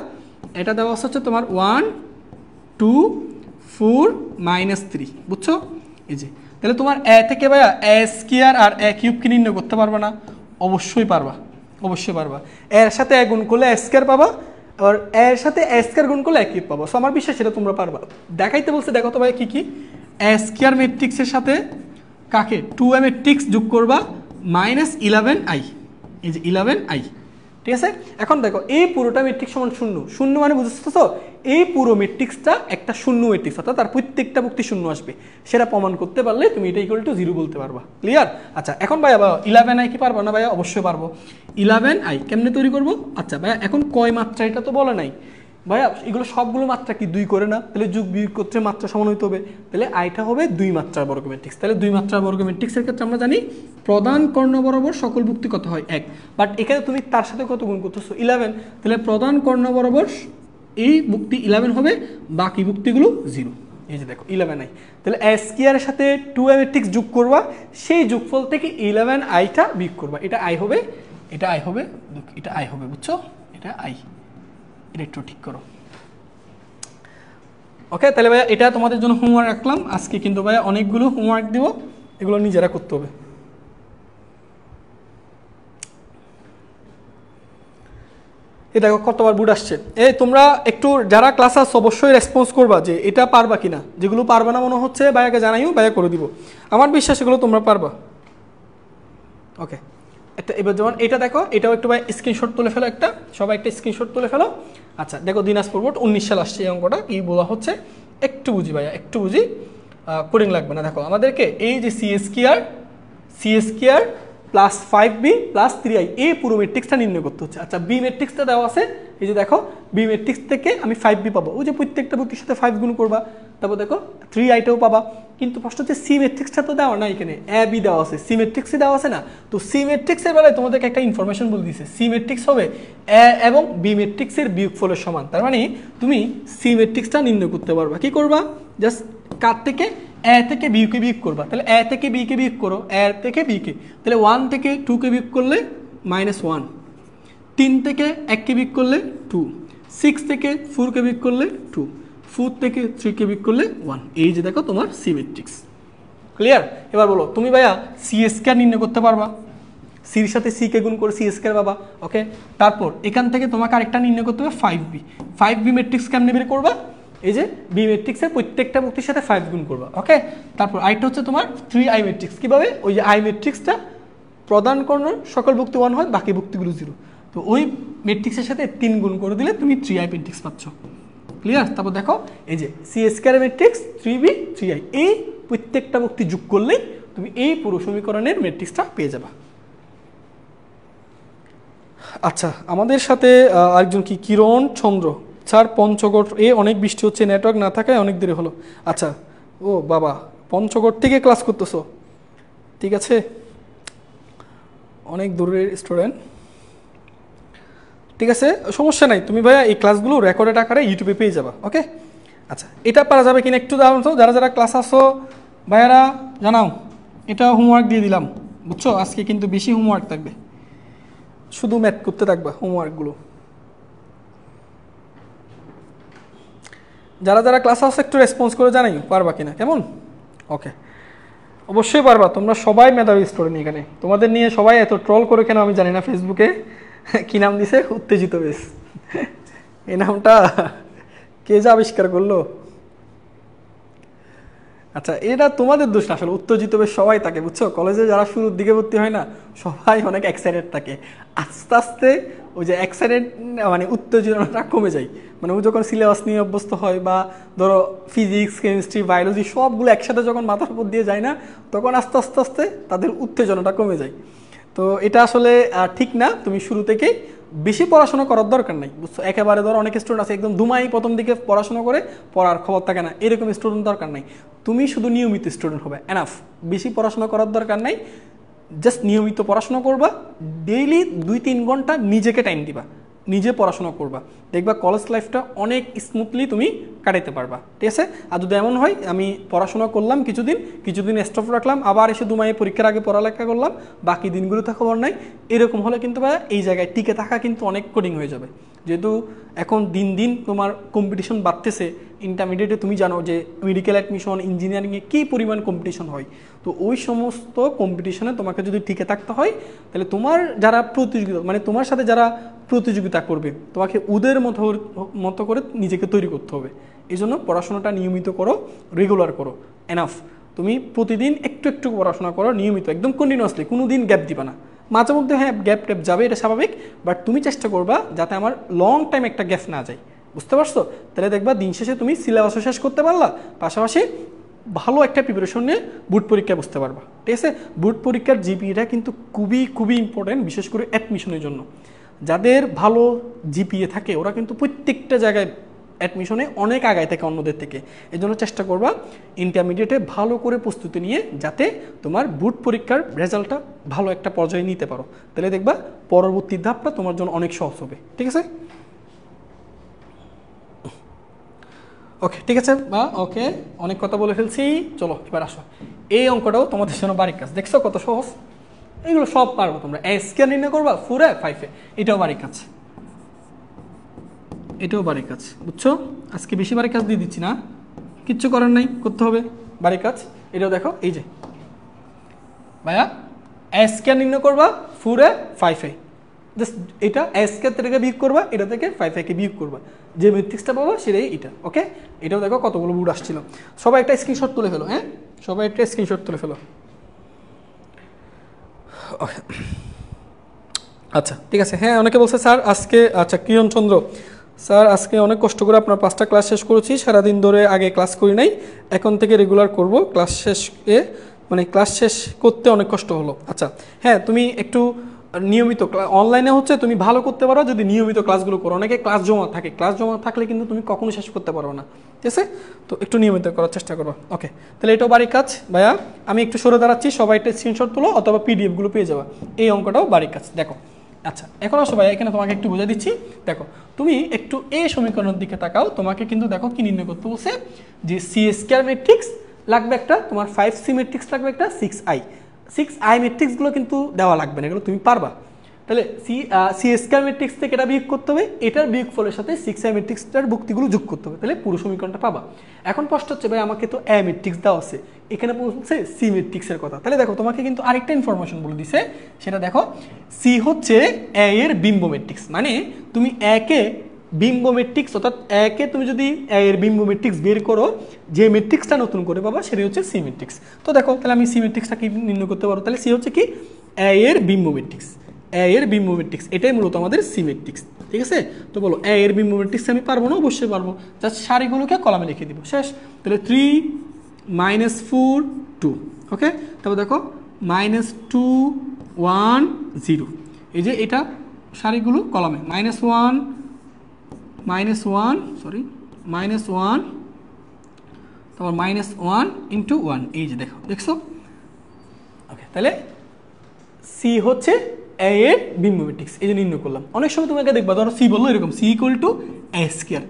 এটা দেওয়া আছে হচ্ছে তোমার 1, 2, 4, -3, বুঝছো? এই যে তাহলে তোমার এ থেকে ভাইয়া এ স্কয়ার আর এ কিউব কি নির্ণয় করতে পারবা না? অবশ্যই পারবা, অবশ্যই পারবা। এর সাথে এ গুণ করলে এ স্কয়ার পাবা, আর এর সাথে এ স্কয়ার গুণ করলে এ কিউব পাবা। সো আমার বিশ্বাস সেটা তোমরা পারবা। দেখাইতে বলছে, দেখো তো ভাই কি কি, এ স্কয়ার ম্যাট্রিক্সের সাথে কাকে 2a ম্যাট্রিক্স যোগ করবা -11i, এই যে 11i, ঠিক আছে? এখন দেখো এই পুরোটা ম্যাট্রিক্স সমান 0, 0 মানে বুঝতেছো তো, এই পুরো ম্যাট্রিক্সটা একটা শূন্য ম্যাট্রিক্স, অর্থাৎ তার প্রত্যেকটা ভুক্তি 0 আসবে, সেটা প্রমাণ করতে পারলে তুমি এটা ইকুয়াল টু 0 বলতে পারবা। ক্লিয়ার? আচ্ছা এখন ভাইয়া 11i কি পারবা না ভাইয়া? অবশ্যই পারবো। 11i কেমনে তৈরি করবো? আচ্ছা ভাইয়া এখন কয় মাত্রা এটা তো বলে নাই, ভাইয়া এগুলো সবগুলো মাত্রা কি 2 করে না, তাহলে যোগ বিয়োগ করতে মাত্রা সমান হইতে হবে, তাহলে আইটা হবে 2 মাত্রার বর্গ ম্যাট্রিক্স। তাহলে 2 মাত্রার বর্গ ম্যাট্রিক্সের ক্ষেত্রে আমরা জানি প্রধান কর্ণ বরাবর সকল ভুক্তি কত হয় 1, বাট এখানে তুমি তার সাথে কত গুণ করতেছো 11, তাহলে প্রধান কর্ণ বরাবর এই ভুক্তি 11 হবে, বাকি ভুক্তিগুলো 0। এই যে দেখো 11 আই, তাহলে এ স্কয়ারের সাথে 2i ম্যাট্রিক্স যোগ করবা, সেই যোগফল থেকে 11 আইটা বিয়োগ করবা, এটা আই হবে, এটা আই হবে, এটা আই হবে, বুঝছো, এটা আই, এটা একটু ঠিক করো। ওকে, তাহলে ভাইয়া এটা তোমাদের জন্য হোমওয়ার্ক রাখলাম আজকে, কিন্তু ভাইয়া অনেকগুলো হোমওয়ার্ক দিব, এগুলো নিজেরা করতে হবে। এই দেখো কতবার বুট আসছে। এই তোমরা একটু যারা ক্লাস আস অবশ্যই রেসপন্স করবা যে এটা পারবা কিনা, যেগুলো পারবা না মনে হচ্ছে ভাইয়াকে জানাইও, ভাইয়া করে দিব, আমার বিশ্বাস এগুলো তোমরা পারবা। ওকে, একটা এবার যেমন এটা দেখো, এটাও একটু ভাই স্ক্রিনশট তুলে ফেলো, একটা সবাই একটা স্ক্রিনশট তুলে ফেলো। আচ্ছা দেখো দিনাজপুর বোর্ড 19 সাল আসছে, এই অঙ্কটা কি বলা হচ্ছে একটু বুঝি ভাইয়া, একটু বুঝি, কোডিং লাগবে না। দেখো আমাদেরকে এই যে C square plus 5b plus 3i এই পুরো ম্যাট্রিক্সটা নির্ণয় করতে হচ্ছে। আচ্ছা বি ম্যাট্রিক্সটা দেওয়া আছে, এই যে দেখো বি ম্যাট্রিক্স থেকে আমি 5b পাবো, ওই যে প্রত্যেকটা ভুক্তির সাথে 5 গুণ করবা, তারপর দেখো 3iটাও পাবা, কিন্তু প্রশ্ন হচ্ছে সি ম্যাট্রিক্সটা তো দেওয়া না, এখানে এ বি দেওয়া আছে, সি ম্যাট্রিক্সই দেওয়া আছে না। তো সি ম্যাট্রিক্সের বেলায় তোমাদেরকে একটা ইনফরমেশন বলে দিয়েছে, সি ম্যাট্রিক্স হবে এ এবং বি ম্যাট্রিক্সের বিয়োগফলের সমান, তার মানে তুমি সি ম্যাট্রিক্সটা নির্ণয় করতে পারবা। কি করবা, জাস্ট কার থেকে এ থেকে বিকে বিয়োগ করবা, তাহলে এ থেকে বিকে বিয়োগ করো, এ থেকে বিকে, তাহলে 1 থেকে 2কে বিয়োগ করলে -1, 3 থেকে 1কে বিয়োগ করলে 2, 6 থেকে 4কে বিয়োগ করলে 2, 4 থেকে 3কে বিয়োগ করলে 1। এই যে দেখো তোমার সি ম্যাট্রিক্স। ক্লিয়ার? এবার বলো তুমি ভাইয়া সি স্কয়ার নির্ণয় করতে পারবা, সির সাথে সি কে গুণ করে সি স্কয়ার পাবা। ওকে, তারপর এখান থেকে তোমাকে আরেকটা নির্ণয় করতে হবে 5b ম্যাট্রিক্স কেমনে বের করবা, এই যে বি ম্যাট্রিক্সের প্রত্যেকটা ভুক্তির সাথে 5 গুণ করবা। ওকে, তারপর আইটা হচ্ছে তোমার 3i ম্যাট্রিক্স, কিভাবে, ওই যে আই ম্যাট্রিক্সটা প্রদান কর্ণ সকল ভুক্তি 1 হয়, বাকি ভুক্তিগুলো 0, তো ওই ম্যাট্রিক্সের সাথে 3 গুণ করে দিলে তুমি 3i ম্যাট্রিক্স পাচ্ছ। ক্লিয়ার? তারপর দেখো এই যে C square matrix 3b 3i, এই প্রত্যেকটা ভুক্তি যোগ করলেই তুমি এই পুরো সমীকরণের ম্যাট্রিক্সটা পেয়ে যাবা। আচ্ছা আমাদের সাথে আরেকজন কি কিরণ চন্দ্র স্যার, পঞ্চগড় এ অনেক বৃষ্টি হচ্ছে, নেটওয়ার্ক না থাকায় অনেক দেরি হলো। আচ্ছা ও বাবা, পঞ্চগড় থেকে ক্লাস করতেছো, ঠিক আছে, অনেক দূরের স্টুডেন্ট, ঠিক আছে সমস্যা নাই, তুমি ভাইয়া এই ক্লাসগুলো রেকর্ডেড আকারে ইউটিউবে পেয়ে যাবা। ওকে, আচ্ছা এটা পারা যাবে কিনা একটু জানাও তো, যারা যারা ক্লাস আসো ভাইয়ারা জানাও। এটা হোমওয়ার্ক দিয়ে দিলাম, বুঝছো, আজকে কিন্তু বেশি হোমওয়ার্ক থাকবে, শুধু ম্যাথ করতে থাকবা হোমওয়ার্কগুলো। যারা যারা ক্লাস আসো একটু রেসপন্স করে জানাই পারবা কিনা, কেমন? ওকে, অবশ্যই পারবা, তোমরা সবাই মেধাবী স্টুডেন্ট, এখানে তোমাদের নিয়ে সবাই এত ট্রল করে কেন আমি জানি না, ফেসবুকে কি নাম দিছে, উত্তেজিত বেশ, এই নামটা কে যে আবিষ্কার করলো। আচ্ছা এটা তোমাদের দোষ না, আসলে উত্তেজিত বেশ সবাই থাকে, বুঝছো, কলেজে যারা শুরুর দিকে ভর্তি হয় না সবাই অনেক এক্সাইটেড থাকে, আস্তে আস্তে ওই যে এক্সাইটেড মানে উত্তেজনাটা কমে যায়, মানে ও যখন সিলেবাস নিয়ে অভ্যস্ত হয় বা ধরো ফিজিক্স কেমিস্ট্রি বায়োলজি সবগুলো একসাথে যখন মাথার উপর দিয়ে যায় না, তখন আস্তে আস্তে আস্তে তাদের উত্তেজনাটা কমে যায়। তো এটা আসলে ঠিক না, তুমি শুরু থেকেই বেশি পড়াশোনা করার দরকার নাই, বুঝছো, একেবারে ধরো অনেক স্টুডেন্ট আছে একদম ধুমাই প্রথম দিকে পড়াশোনা করে পড়ার খবর থাকে না, এরকম স্টুডেন্ট দরকার নাই, তুমি শুধু নিয়মিত স্টুডেন্ট হবে এনাফ, বেশি পড়াশোনা করার দরকার নাই, জাস্ট নিয়মিত পড়াশোনা করবা, ডেইলি 2-3 ঘন্টা নিজেকে টাইম দিবা, নিজে পড়াশোনা করবা, দেখবা কলেজ লাইফটা অনেক স্মুথলি তুমি কাটাইতে পারবা, ঠিক আছে। আর যদি এমন হয় আমি পড়াশোনা করলাম কিছুদিন স্টপ রাখলাম, আবার এসে 2 মাসে পরীক্ষার আগে পড়ালেখা করলাম, বাকি দিনগুলোতে খবর নাই, এরকম হলে কিন্তু ভাই এই জায়গায় টিকে থাকা কিন্তু অনেক কঠিন হয়ে যাবে, যেহেতু এখন দিন দিন তোমার কম্পিটিশন বাড়তেছে, ইন্টারমিডিয়েটে তুমি জানো যে মেডিকেল অ্যাডমিশন ইঞ্জিনিয়ারিংয়ে কী পরিমাণ কম্পিটিশন হয়, তো ওই সমস্ত কম্পিটিশনে তোমাকে যদি টিকে থাকতে হয় তাহলে তোমার যারা প্রতিযোগিতা মানে তোমার সাথে যারা প্রতিযোগিতা করবে তোমাকে ওদের মতো করে নিজেকে তৈরি করতে হবে, এই জন্য পড়াশোনাটা নিয়মিত করো, রেগুলার করো, এনাফ, তুমি প্রতিদিন একটু একটু পড়াশোনা করো নিয়মিত, একদম কন্টিনিউয়াসলি, কোনো দিন গ্যাপ দিবা না, মাঝে মধ্যে হ্যাঁ গ্যাপ ট্যাপ যাবে, এটা স্বাভাবিক, বাট তুমি চেষ্টা করবা যাতে আমার লং টাইম একটা গ্যাপ না যায়, বুঝতে পারছো, তাহলে দেখবা দিন শেষে তুমি সিলেবাসও শেষ করতে পারলা, পাশাপাশি ভালো একটা প্রিপারেশন নিয়ে বুট পরীক্ষায় বসতে পারবা, ঠিক আছে। বুট পরীক্ষার জিপিটা কিন্তু খুবই খুবই ইম্পর্টেন্ট, বিশেষ করে অ্যাডমিশনের জন্য। যাদের ভালো জিপিএ থাকে ওরা কিন্তু প্রত্যেকটা জায়গায় অ্যাডমিশনে অনেক আগায় থাকে অন্যদের থেকে। এই জন্য চেষ্টা করবা ইন্টারমিডিয়েটে ভালো করে প্রস্তুতি নিয়ে যাতে তোমার বোর্ড পরীক্ষার রেজাল্টটা ভালো একটা পর্যায়ে নিতে পারো, তাহলে দেখবা পরবর্তী ধাপটা তোমার জন্য অনেক সহজ হবে। ঠিক আছে, ওকে ঠিক আছে বা ওকে, অনেক কথা বলে ফেলছি, চলো এবার আসো। এই অঙ্কটাও তোমাদের জন্য বাড়ির কাজ, দেখছো কত সহজ, এগুলো সব পারবো তোমরা। স্কয়ার নির্ণয় করবা 4a 5a, এটাও বাড়ির কাজ, এটাও বাড়ির কাজ, বুঝছো? আজকে বেশি বাড়ির কাজ দিয়ে দিচ্ছি না, কিচ্ছু করার নাই, করতে হবে বাড়ির কাজ। এটাও দেখো, এই যে ভাইয়া স্কয়ার নির্ণয় করবা 4a 5a, জাস্ট এটা স্কয়ার থেকে বিয়োগ করবা, এটা থেকে 5a কে বিয়োগ করবা, যে ম্যাট্রিক্সটা পাবা সেটাই এটা। ওকে, এটাও দেখো কতগুলো বুট আসছিল। সবাই একটা স্ক্রিনশট তুলে ফেলো, হ্যাঁ সবাই একটা স্ক্রিনশট তুলে ফেলো। আচ্ছা ঠিক আছে, হ্যাঁ অনেকে বলছে স্যার আজকে, আচ্ছা কিরণ চন্দ্র, স্যার আজকে অনেক কষ্ট করে আপনার 5টা ক্লাস শেষ করেছি, সারাদিন ধরে আগে ক্লাস করি নাই, এখন থেকে রেগুলার করব, ক্লাস শেষে মানে ক্লাস শেষ করতে অনেক কষ্ট হলো। আচ্ছা হ্যাঁ, তুমি একটু নিয়মিত অনলাইনে হচ্ছে তুমি ভালো করতে পারো যদি নিয়মিত ক্লাসগুলো করো। অনেকে ক্লাস জমা থাকে, ক্লাস জমা থাকলে কিন্তু তুমি কখনো শেষ করতে পারো না, ঠিক আছে? তো একটু নিয়মিত করার চেষ্টা করো। ওকে, তাহলে এটাও বাড়ির কাজ ভাইয়া, আমি একটু সরে দাঁড়াচ্ছি, সবাই একটা স্ক্রিনশট তুলো অথবা পিডিএফগুলো পেয়ে যাবা। এই অঙ্কটাও বাড়ির কাজ, দেখো। আচ্ছা এখন আসো ভাইয়া, এখানে তোমাকে একটু বুঝিয়ে দিচ্ছি। দেখো তুমি একটু এই সমীকরণের দিকে তাকাও, তোমাকে কিন্তু দেখো কি নির্ণয় করতে বলছে, যে সি স্কয়ার ম্যাট্রিক্স লাগবে একটা, তোমার 5c ম্যাট্রিক্স লাগবে একটা, 6i ম্যাট্রিক্সগুলো কিন্তু দেওয়া লাগবে না, এগুলো তুমি পারবা। তাহলে সি স্কয়ার ম্যাট্রিক্স থেকে এটা বিয়োগ করতে হবে, এটার বিয়োগ ফলের সাথে 6i ম্যাট্রিক্সটার ভুক্তিগুলো যোগ করতে হবে, তাহলে পুরো সমীকরণটা পাবা। এখন প্রশ্ন হচ্ছে ভাই আমাকে তো এ ম্যাট্রিক্স দেওয়া আছে, এখানে বলছে সি ম্যাট্রিক্সের কথা। তাহলে দেখো তোমাকে কিন্তু আরেকটা ইনফরমেশন বলে দিছে, সেটা দেখো সি হচ্ছে এ এর বিম্ব ম্যাট্রিক্স, মানে তুমি একে বিম্ব ম্যাট্রিক্স, অর্থাৎ একে তুমি যদি এ এর বিম্ব ম্যাট্রিক্স বের করো, যে ম্যাট্রিক্সটা নতুন করে পাবা সেটা হচ্ছে সি ম্যাট্রিক্স। তো দেখো তাহলে আমি সি ম্যাট্রিক্সটা কি নির্ণয় করতে পারো, তাহলে সি হচ্ছে কি এ এর বিম্ব ম্যাট্রিক্স, এ এর বিম্ব ম্যাট্রিক্স, এটাই মূলত আমাদের সি ম্যাট্রিক্স। ঠিক আছে, তো বলো এ এর বিম্ব ম্যাট্রিক্স আমি পারবো না, অবশ্যই পারবো, জাস্ট সারিগুলোকে কলামে লিখে দিব, শেষ। তাহলে 3 -4 2, ওকে, তারপর দেখো -2 1 0, এই যে এটা সারিগুলো কলামে, -1 সরি -1, তারপর -1 × 1, এই যে দেখো, দেখছো? ওকে, তাহলে সি হচ্ছে এ এর বিম্ব ম্যাট্রিক্স, এই যে নির্ণয় করলাম। অনেক সময় তোমাকে দেখবা ধরো সি বললো এরকম, সি = এ স্কয়ার,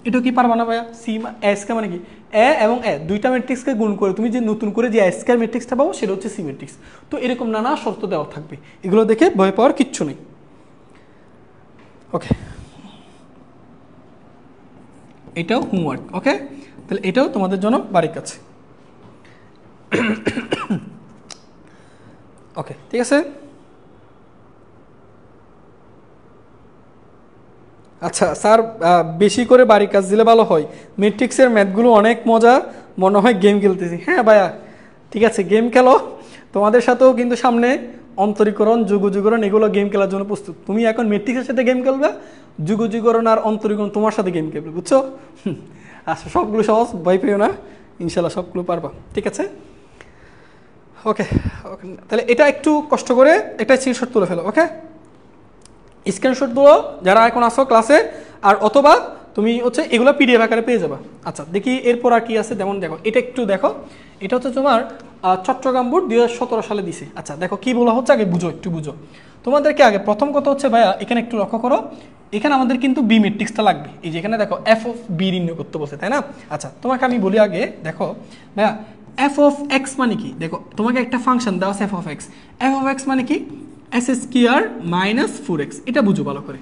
এটা কি পারবা না ভাইয়া? সি এ স্কয়ার মানে কি, এ এবং এ দুইটা ম্যাট্রিক্সকে গুণ করে তুমি যে নতুন করে যে এ স্কয়ার ম্যাট্রিক্সটা পাবো সেটা হচ্ছে সি ম্যাট্রিক্স। তো এরকম নানা শর্ত দেওয়া থাকবে, এগুলো দেখে ভয় পাওয়ার কিচ্ছু নেই। ওকে, এটাও হোমওয়ার্ক। ওকে, তাহলে এটাও তোমাদের জন্য বাড়ির কাছে। ওকে ঠিক আছে। আচ্ছা স্যার বেশি করে বাড়ির কাজ দিলে ভালো হয়, ম্যাট্রিক্সের ম্যাথগুলো অনেক মজা, মনে হয় গেম খেলতেছি। হ্যাঁ ভাইয়া ঠিক আছে, গেম খেলো, তোমাদের সাথেও কিন্তু সামনে অন্তরীকরণ যুগযুগরণ এগুলো গেম খেলার জন্য প্রস্তুত। তুমি এখন ম্যাট্রিক্সের সাথে গেম খেলবে, যুগযুগরণ আর অন্তরীকরণ তোমার সাথে গেম খেলবে, বুঝছো? আচ্ছা সবগুলো সহজ, ভয় পেও না, ইনশাল্লাহ সবগুলো পারবা। ঠিক আছে, ওকে ওকে, তাহলে এটা একটু কষ্ট করে একটা স্ক্রিনশট তুলে ফেলো। ওকে, স্ক্রিনশট দিও যারা এখন আসো ক্লাসে, আর অথবা তুমি হচ্ছে এগুলো পিডিএফ আকারে পেয়ে যাবা। আচ্ছা দেখি এরপর আর কি আছে, যেমন দেখো এটা একটু দেখো, এটা হচ্ছে তোমার চট্টগ্রাম বোর্ড 2017 সালে দিছে। আচ্ছা দেখো কি বলা হচ্ছে, আগে বুঝো, একটু বুঝো তোমাদেরকে। আগে প্রথম কথা হচ্ছে ভাইয়া, এখানে একটু লক্ষ্য করো, এখানে আমাদের কিন্তু বি ম্যাট্রিক্সটা লাগবে। এই যে এখানে দেখো এফ অফ বি নির্ণয় করতে বসে, তাই না? আচ্ছা তোমাকে আমি বলি আগে, দেখো ভাইয়া এফ অফ এক্স মানে কি, দেখো তোমাকে একটা ফাংশন দেওয়া আছে F of x, F of x মানে কি এস স্কয়ার - 4x, এটা বুঝো ভালো করে।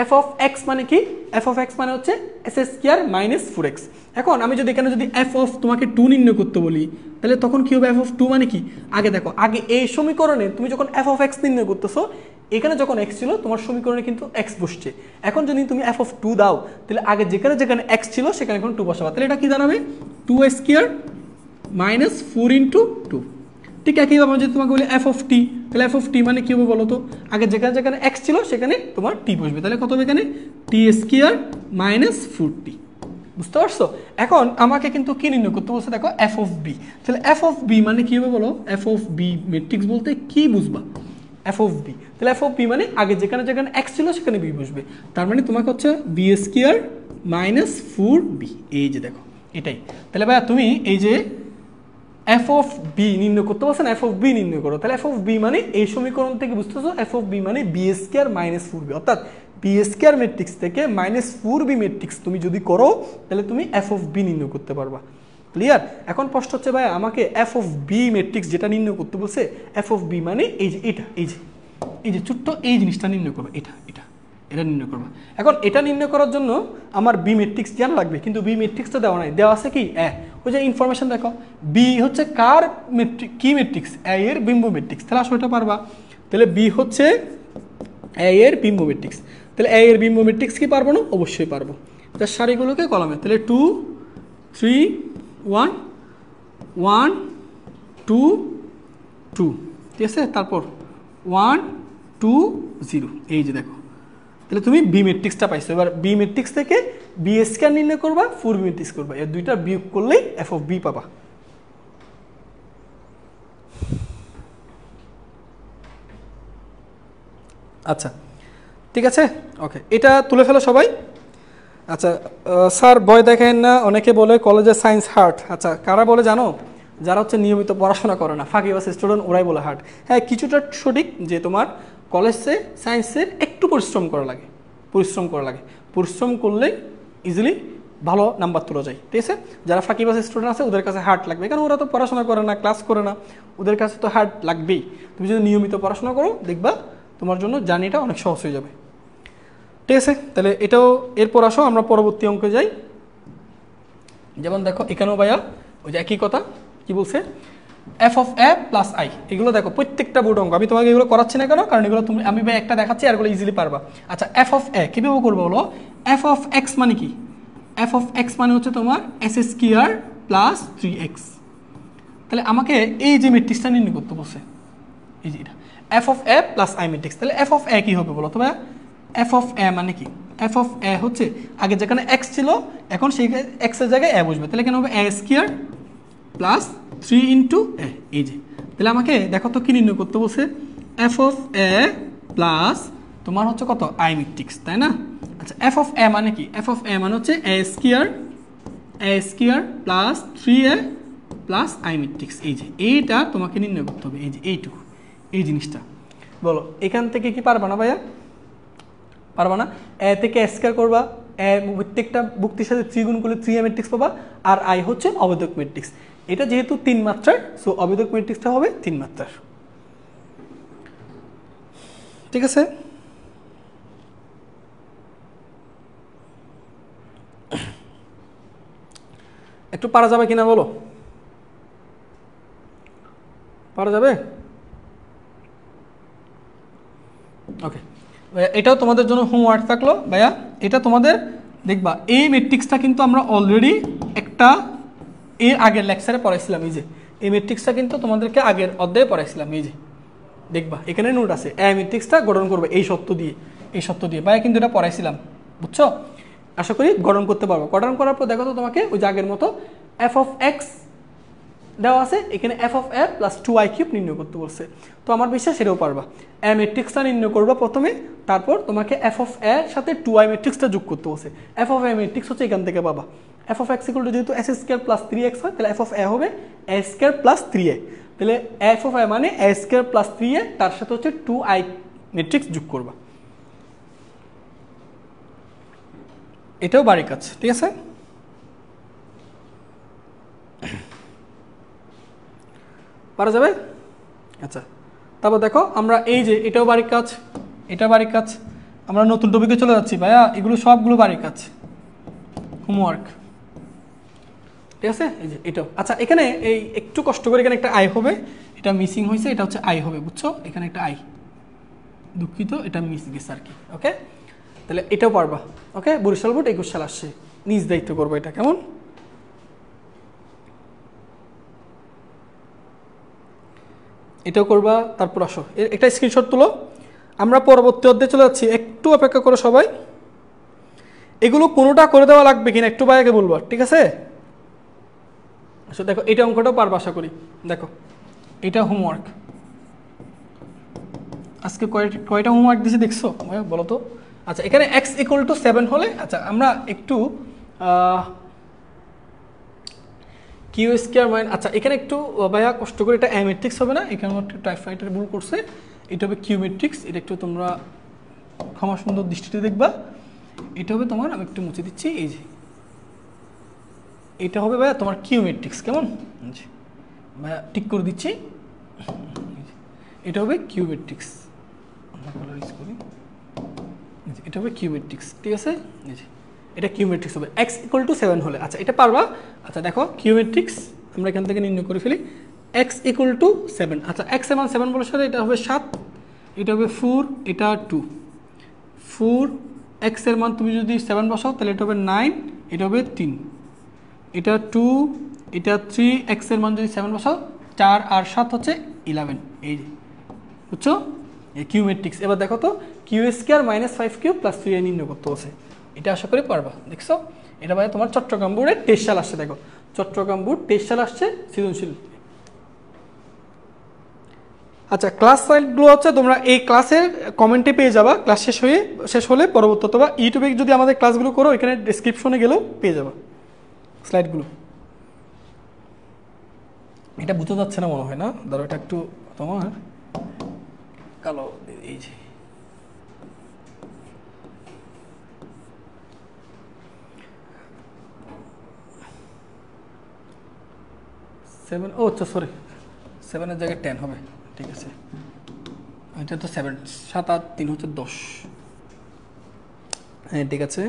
এফ অফ এক্স মানে কি, এফ অফ এক্স মানে হচ্ছে এস স্কয়ার - 4x। এখন আমি যদি এখানে যদি এফ অফ তোমাকে 2 নির্ণয় করতে বলি, তাহলে তখন কি হবে, এফ অফ 2 মানে কি, আগে দেখো, আগে এই সমীকরণে তুমি যখন এফ অফ এক্স নির্ণয় করতেছো, এখানে যখন এক্স ছিল তোমার সমীকরণে কিন্তু এক্স বসছে। এখন যদি তুমি এফ অফ 2 দাও, তাহলে আগে যেখানে যেখানে এক্স ছিল সেখানে এখন 2 বসাবা, তাহলে এটা কি দাঁড়াবে 2 স্কয়ার - 4 × 2। ঠিক একইভাবে যদি তোমাকে বলি এফ অফ টি, তাহলে এফ অফ টি মানে কী হবে বলো তো, আগে যেখানে যেখানে এক্স ছিল সেখানে তোমার টি বসবে, তাহলে কত হবে এখানে টি স্কয়ার - 4t। বুঝতে পারছো? এখন আমাকে কিন্তু কি নির্ণয় করতে বলছে, দেখো এফ অফ বি, তাহলে এফ অফ বি মানে কী হবে বলো, এফ অফ বি ম্যাট্রিক্স বলতে কি বুঝবা, এফ অফ বি। তাহলে এফ অফ বি মানে আগে যেখানে যেখানে এক্স ছিল সেখানে বি বসবে, তার মানে তোমাকে হচ্ছে বি স্কোয়ার মাইনাস 4b, এই যে দেখো এটাই। তাহলে ভাইয়া তুমি এই যে এফ অফ বি নির্ণয় করতে পারছেন, এফ অফ বি নির্ণয় করো। তাহলে এফ অফ বি মানে এই সমীকরণ থেকে বুঝতেছো এফ অফ বি মানে বি স্কোয়ার মাইনাস 4b, অর্থাৎ বি স্কোয়ার ম্যাট্রিক্স থেকে মাইনাস 4b ম্যাট্রিক্স তুমি যদি করো তাহলে তুমি এফ অফ বি নির্ণয় করতে পারবা। ক্লিয়ার? এখন প্রশ্ন হচ্ছে ভাই আমাকে এফ অফ বি ম্যাট্রিক্স যেটা নির্ণয় করতে বলছে, এফ অফ বি মানে এই যে এটা, এই যে ছোট্ট এই জিনিসটা নির্ণয় করবে, এটা নির্ণয় করবা। এখন এটা নির্ণয় করার জন্য আমার বি ম্যাট্রিক্স জানা লাগবে, কিন্তু বি ম্যাট্রিক্সটা দেওয়া নাই, দেওয়া আছে কি ওই যে ইনফরমেশন দেখো, বি হচ্ছে কার ম্যাট্রিক্স, কি ম্যাট্রিক্স, এ এর বিম্ব ম্যাট্রিক্স। তাহলে আসলে এটা পারবা। তাহলে বি হচ্ছে এ এর বিম্ব ম্যাট্রিক্স। তাহলে এ এর বিম্ব ম্যাট্রিক্স কি পারবো না? অবশ্যই পারবো। তার সারিগুলোকে কলমে, তাহলে 2 3 1 1 2 2, ঠিক আছে, তারপর 1 2 0, এই যে দেখো। তাহলে তুমি বি ম্যাট্রিক্সটা পাইছো। এবার বি ম্যাট্রিক্স থেকে বি স্কয়ার নির্ণয় করবা, 4b ম্যাট্রিক্স করবা, এর দুইটা বিয়োগ করলেই এফ অফ বি পাবা। আচ্ছা ঠিক আছে, ওকে, এটা তুলে ফেলো সবাই। আচ্ছা স্যার ভয় দেখেন না, অনেকে বলে কলেজে সায়েন্স হার্ড। আচ্ছা কারা বলে জানো? যারা হচ্ছে নিয়মিত পড়াশোনা করে না, ফাঁকিবাজ স্টুডেন্ট, ওরাই বলে হার্ড। হ্যাঁ কিছুটা সঠিক যে তোমার কলেজে সায়েন্সের একটু পরিশ্রম করা লাগে, পরিশ্রম করলে ইজিলি ভালো নাম্বার তোলা যায়, ঠিক আছে। যারা ফাঁকিবাজ স্টুডেন্ট আছে ওদের কাছে হার্ড লাগবে, কারণ ওরা তো পড়াশোনা করে না, ক্লাস করে না, ওদের কাছে তো হার্ড লাগবেই। তুমি যদি নিয়মিত পড়াশোনা করো দেখবা তোমার জন্য জার্নিটা অনেক সহজ হয়ে যাবে, ঠিক আছে। তাহলে এটাও, এরপর আসো আমরা পরবর্তী অঙ্কে যাই। যেমন দেখো এখানেও ভাইয়া ওই যে একই কথা, কি বলছে, F of A plus I. এগুলো দেখো প্রত্যেকটা বোর্ড অঙ্ক, আমি তোমাকে এগুলো করাচ্ছি না কেন, কারণ এগুলো তুমি, আমি ভাই একটা দেখাচ্ছি আর এগুলো ইজিলি পারবা। আচ্ছা এফ অফ এ কীভাবে করবো বলো? এফ অফ এক্স মানে কি? এফ অফ এক্স মানে হচ্ছে তোমার এস স্কোয়ার প্লাস 3x। তাহলে আমাকে এই যে ম্যাট্রিক্সটা নির্ণয় করতে বলছে, এই যে এটা F of A plus I matrix. তাহলে এফ অফ এ কী হবে বলো তো ভাইয়া? এফ অফ এ মানে কি? এফ অফ এ হচ্ছে আগে যেখানে এক্স ছিল এখন সেই এক্সের জায়গায় এ বসবে, তাহলে কেন হবে এ স্কোয়ার প্লাস 3 ইন্টু এ, এই যে। তাহলে আমাকে দেখো তো কি নির্ণয় করতে বলছে, এফ অফ এ প্লাস তোমার হচ্ছে কত, আই ম্যাট্রিক্স, তাই না? আচ্ছা এফ অফ এ মানে কি? এফ অফ এ মানে হচ্ছে a square plus 3a plus I matrix, এই যে এইটা তোমাকে নির্ণয় করতে হবে, এই যে এইটুকু, এই জিনিসটা। বলো এখান থেকে কি পারবা না ভাইয়া? পারবা না। এ থেকে স্কয়ার করবা, এ প্রত্যেকটা বুক্তির সাথে 3 গুণ করলে 3a ম্যাট্রিক্স পাবা, আর আই হচ্ছে অবেদক ম্যাট্রিক্স। এটা যেহেতু 3 মাত্রার, সো অবেদক ম্যাট্রিক্সটা হবে 3 মাত্রার, ঠিক আছে। একটু পারা যাবে কিনা বলো? পারা যাবে? ওকে, এটাও তোমাদের জন্য হোমওয়ার্ক থাকলো ভাইয়া। এটা তোমাদের দেখবা এই ম্যাট্রিক্সটা কিন্তু আমরা অলরেডি একটা এর আগের লেকচারে পড়াইছিলাম, এই যে এই ম্যাট্রিক্সটা কিন্তু তোমাদেরকে আগের অধ্যায়ে পড়াইছিলাম, এই যে দেখবা এখানে নোট আছে, এই ম্যাট্রিক্সটা গঠন করবে এই সত্য দিয়ে ভাইয়া কিন্তু এটা পড়াইছিলাম, বুঝছো? আশা করি গঠন করতে পারবো। গঠন করার পর দেখো তো তোমাকে ওই যে আগের মতো এফ অফ এক্স দেওয়া আছে, এখানে F of A plus 2i cube নির্ণয় করতে বলছে। তো আমার বিশ্বাস সেটাও পারবা। এ ম্যাট্রিক্সটা নির্ণয় করবা প্রথমে, তারপর তোমাকে এফ অফ এ সাথে 2i ম্যাট্রিক্সটা যোগ করতে বলছে। এফ অফ এ ম্যাট্রিক্স হচ্ছে এখান থেকে পাবা। F of x equal to যেহেতু এস স্কয়ার প্লাস 3x হয়, তাহলে এফ অফ এ হবে এ স্কয়ার প্লাস 3a। তাহলে এফ অফ এ মানে এ স্কয়ার প্লাস 3a, তার সাথে হচ্ছে 2i ম্যাট্রিক্স যোগ করবা। এটাও বাড়ির কাজ, ঠিক আছে। পারা যাবে? আচ্ছা তারপর দেখো আমরা এই যে এটাও বাড়ির কাজ, এটা বাড়ির কাজ, আমরা নতুন টপিকে চলে যাচ্ছি ভাইয়া। এগুলো সবগুলো বাড়ির কাজ, হোমওয়ার্ক, ঠিক আছে। এই যে এটাও আচ্ছা, এখানে এই একটু কষ্ট করে এখানে একটা আই হবে, এটা মিসিং হয়েছে, এটা হচ্ছে আই হবে, বুঝছো? এখানে একটা আই, দুঃখিত এটা মিস গেছে আর কি, ওকে। তাহলে এটাও পারবা, ওকে। বরিশাল বোর্ড 21 সাল আসছে, নিজ দায়িত্ব করবো এটা, কেমন? এটাও করবা। তারপর আসো একটা স্ক্রিনশট তুলো, আমরা পরবর্তী অধ্যায়ে চলে যাচ্ছি, একটু অপেক্ষা করো সবাই। এগুলো কোনোটা করে দেওয়া লাগবে কিনা একটু ভাইয়াকে বলবো, ঠিক আছে। আচ্ছা দেখো এটা অঙ্কটাও পারবা আশা করি, দেখো এটা হোমওয়ার্ক। আজকে কয়টা হোমওয়ার্ক দিয়েছি দেখছো বলো তো? আচ্ছা এখানে x = 7 হলে আচ্ছা আমরা একটু কিউ স্কয়ার মাইনাস, আচ্ছা এখানে একটু ভাইয়া কষ্ট করে, এটা এ ম্যাট্রিক্স হবে না, এখানে একটু টাইপরাইটার ভুল করছে, এটা হবে কিউ ম্যাট্রিক্স। এটা একটু তোমরা ক্ষমা সুন্দর দৃষ্টিতে দেখবা। এটা হবে তোমার, আমি একটু মুছে দিচ্ছি, এই যে এটা হবে ভাইয়া তোমার কিউ ম্যাট্রিক্স। কেমন ভাইয়া ঠিক করে দিচ্ছি, এটা হবে কিউ ম্যাট্রিক্স। করি, এটা হবে কিউ ম্যাট্রিক্স, ঠিক আছে? এটা কিউ ম্যাট্রিক্স হবে x = 7 হলে। আচ্ছা এটা পারবা? আচ্ছা দেখো কিউ ম্যাট্রিক্স আমরা এখান থেকে নির্ণয় করে ফেলি, x = 7। আচ্ছা x এর মান 7 বলার সাথে এটা হবে 7, এটা হবে 4, এটা 2, 4 x এর মান তুমি যদি 7 বসাও তাহলে এটা হবে 9, এটা হবে 3, এটা 2, এটা 3, x এর মান যদি 7 বসাও 4 আর 7 হচ্ছে 11। এই যে বুঝছো এই কিউ ম্যাট্রিক্স। এবার দেখো তো Q square minus 5q plus 3 নির্ণয় করতে আছে, এটা আশা করি পারবা। দেখছো এটা ভাই তোমার চট্টগ্রাম বোর্ডে 23 সাল আসছে, দেখো চট্টগ্রাম বোর্ড 23 সাল আসছে সৃজনশীল। আচ্ছা ক্লাস ফাইলগুলো হচ্ছে তোমরা এই ক্লাসের কমেন্টে পেয়ে যাবা, ক্লাস শেষ হলে পরবর্তী, অথবা ইউটিউবে যদি আমাদের ক্লাসগুলো করো এখানে ডেসক্রিপশনে গেলেও পেয়ে যাবা স্লাইডগুলো। এটা বুঝতে যাচ্ছে না মনে হয় না, ধরো এটা একটু তোমার কালো, এই যে সেভেন, ও আচ্ছা সরি 7-এর জায়গায় 10 হবে, ঠিক আছে। এটা তো 7, 7 আর 3 হচ্ছে 10, হ্যাঁ ঠিক আছে।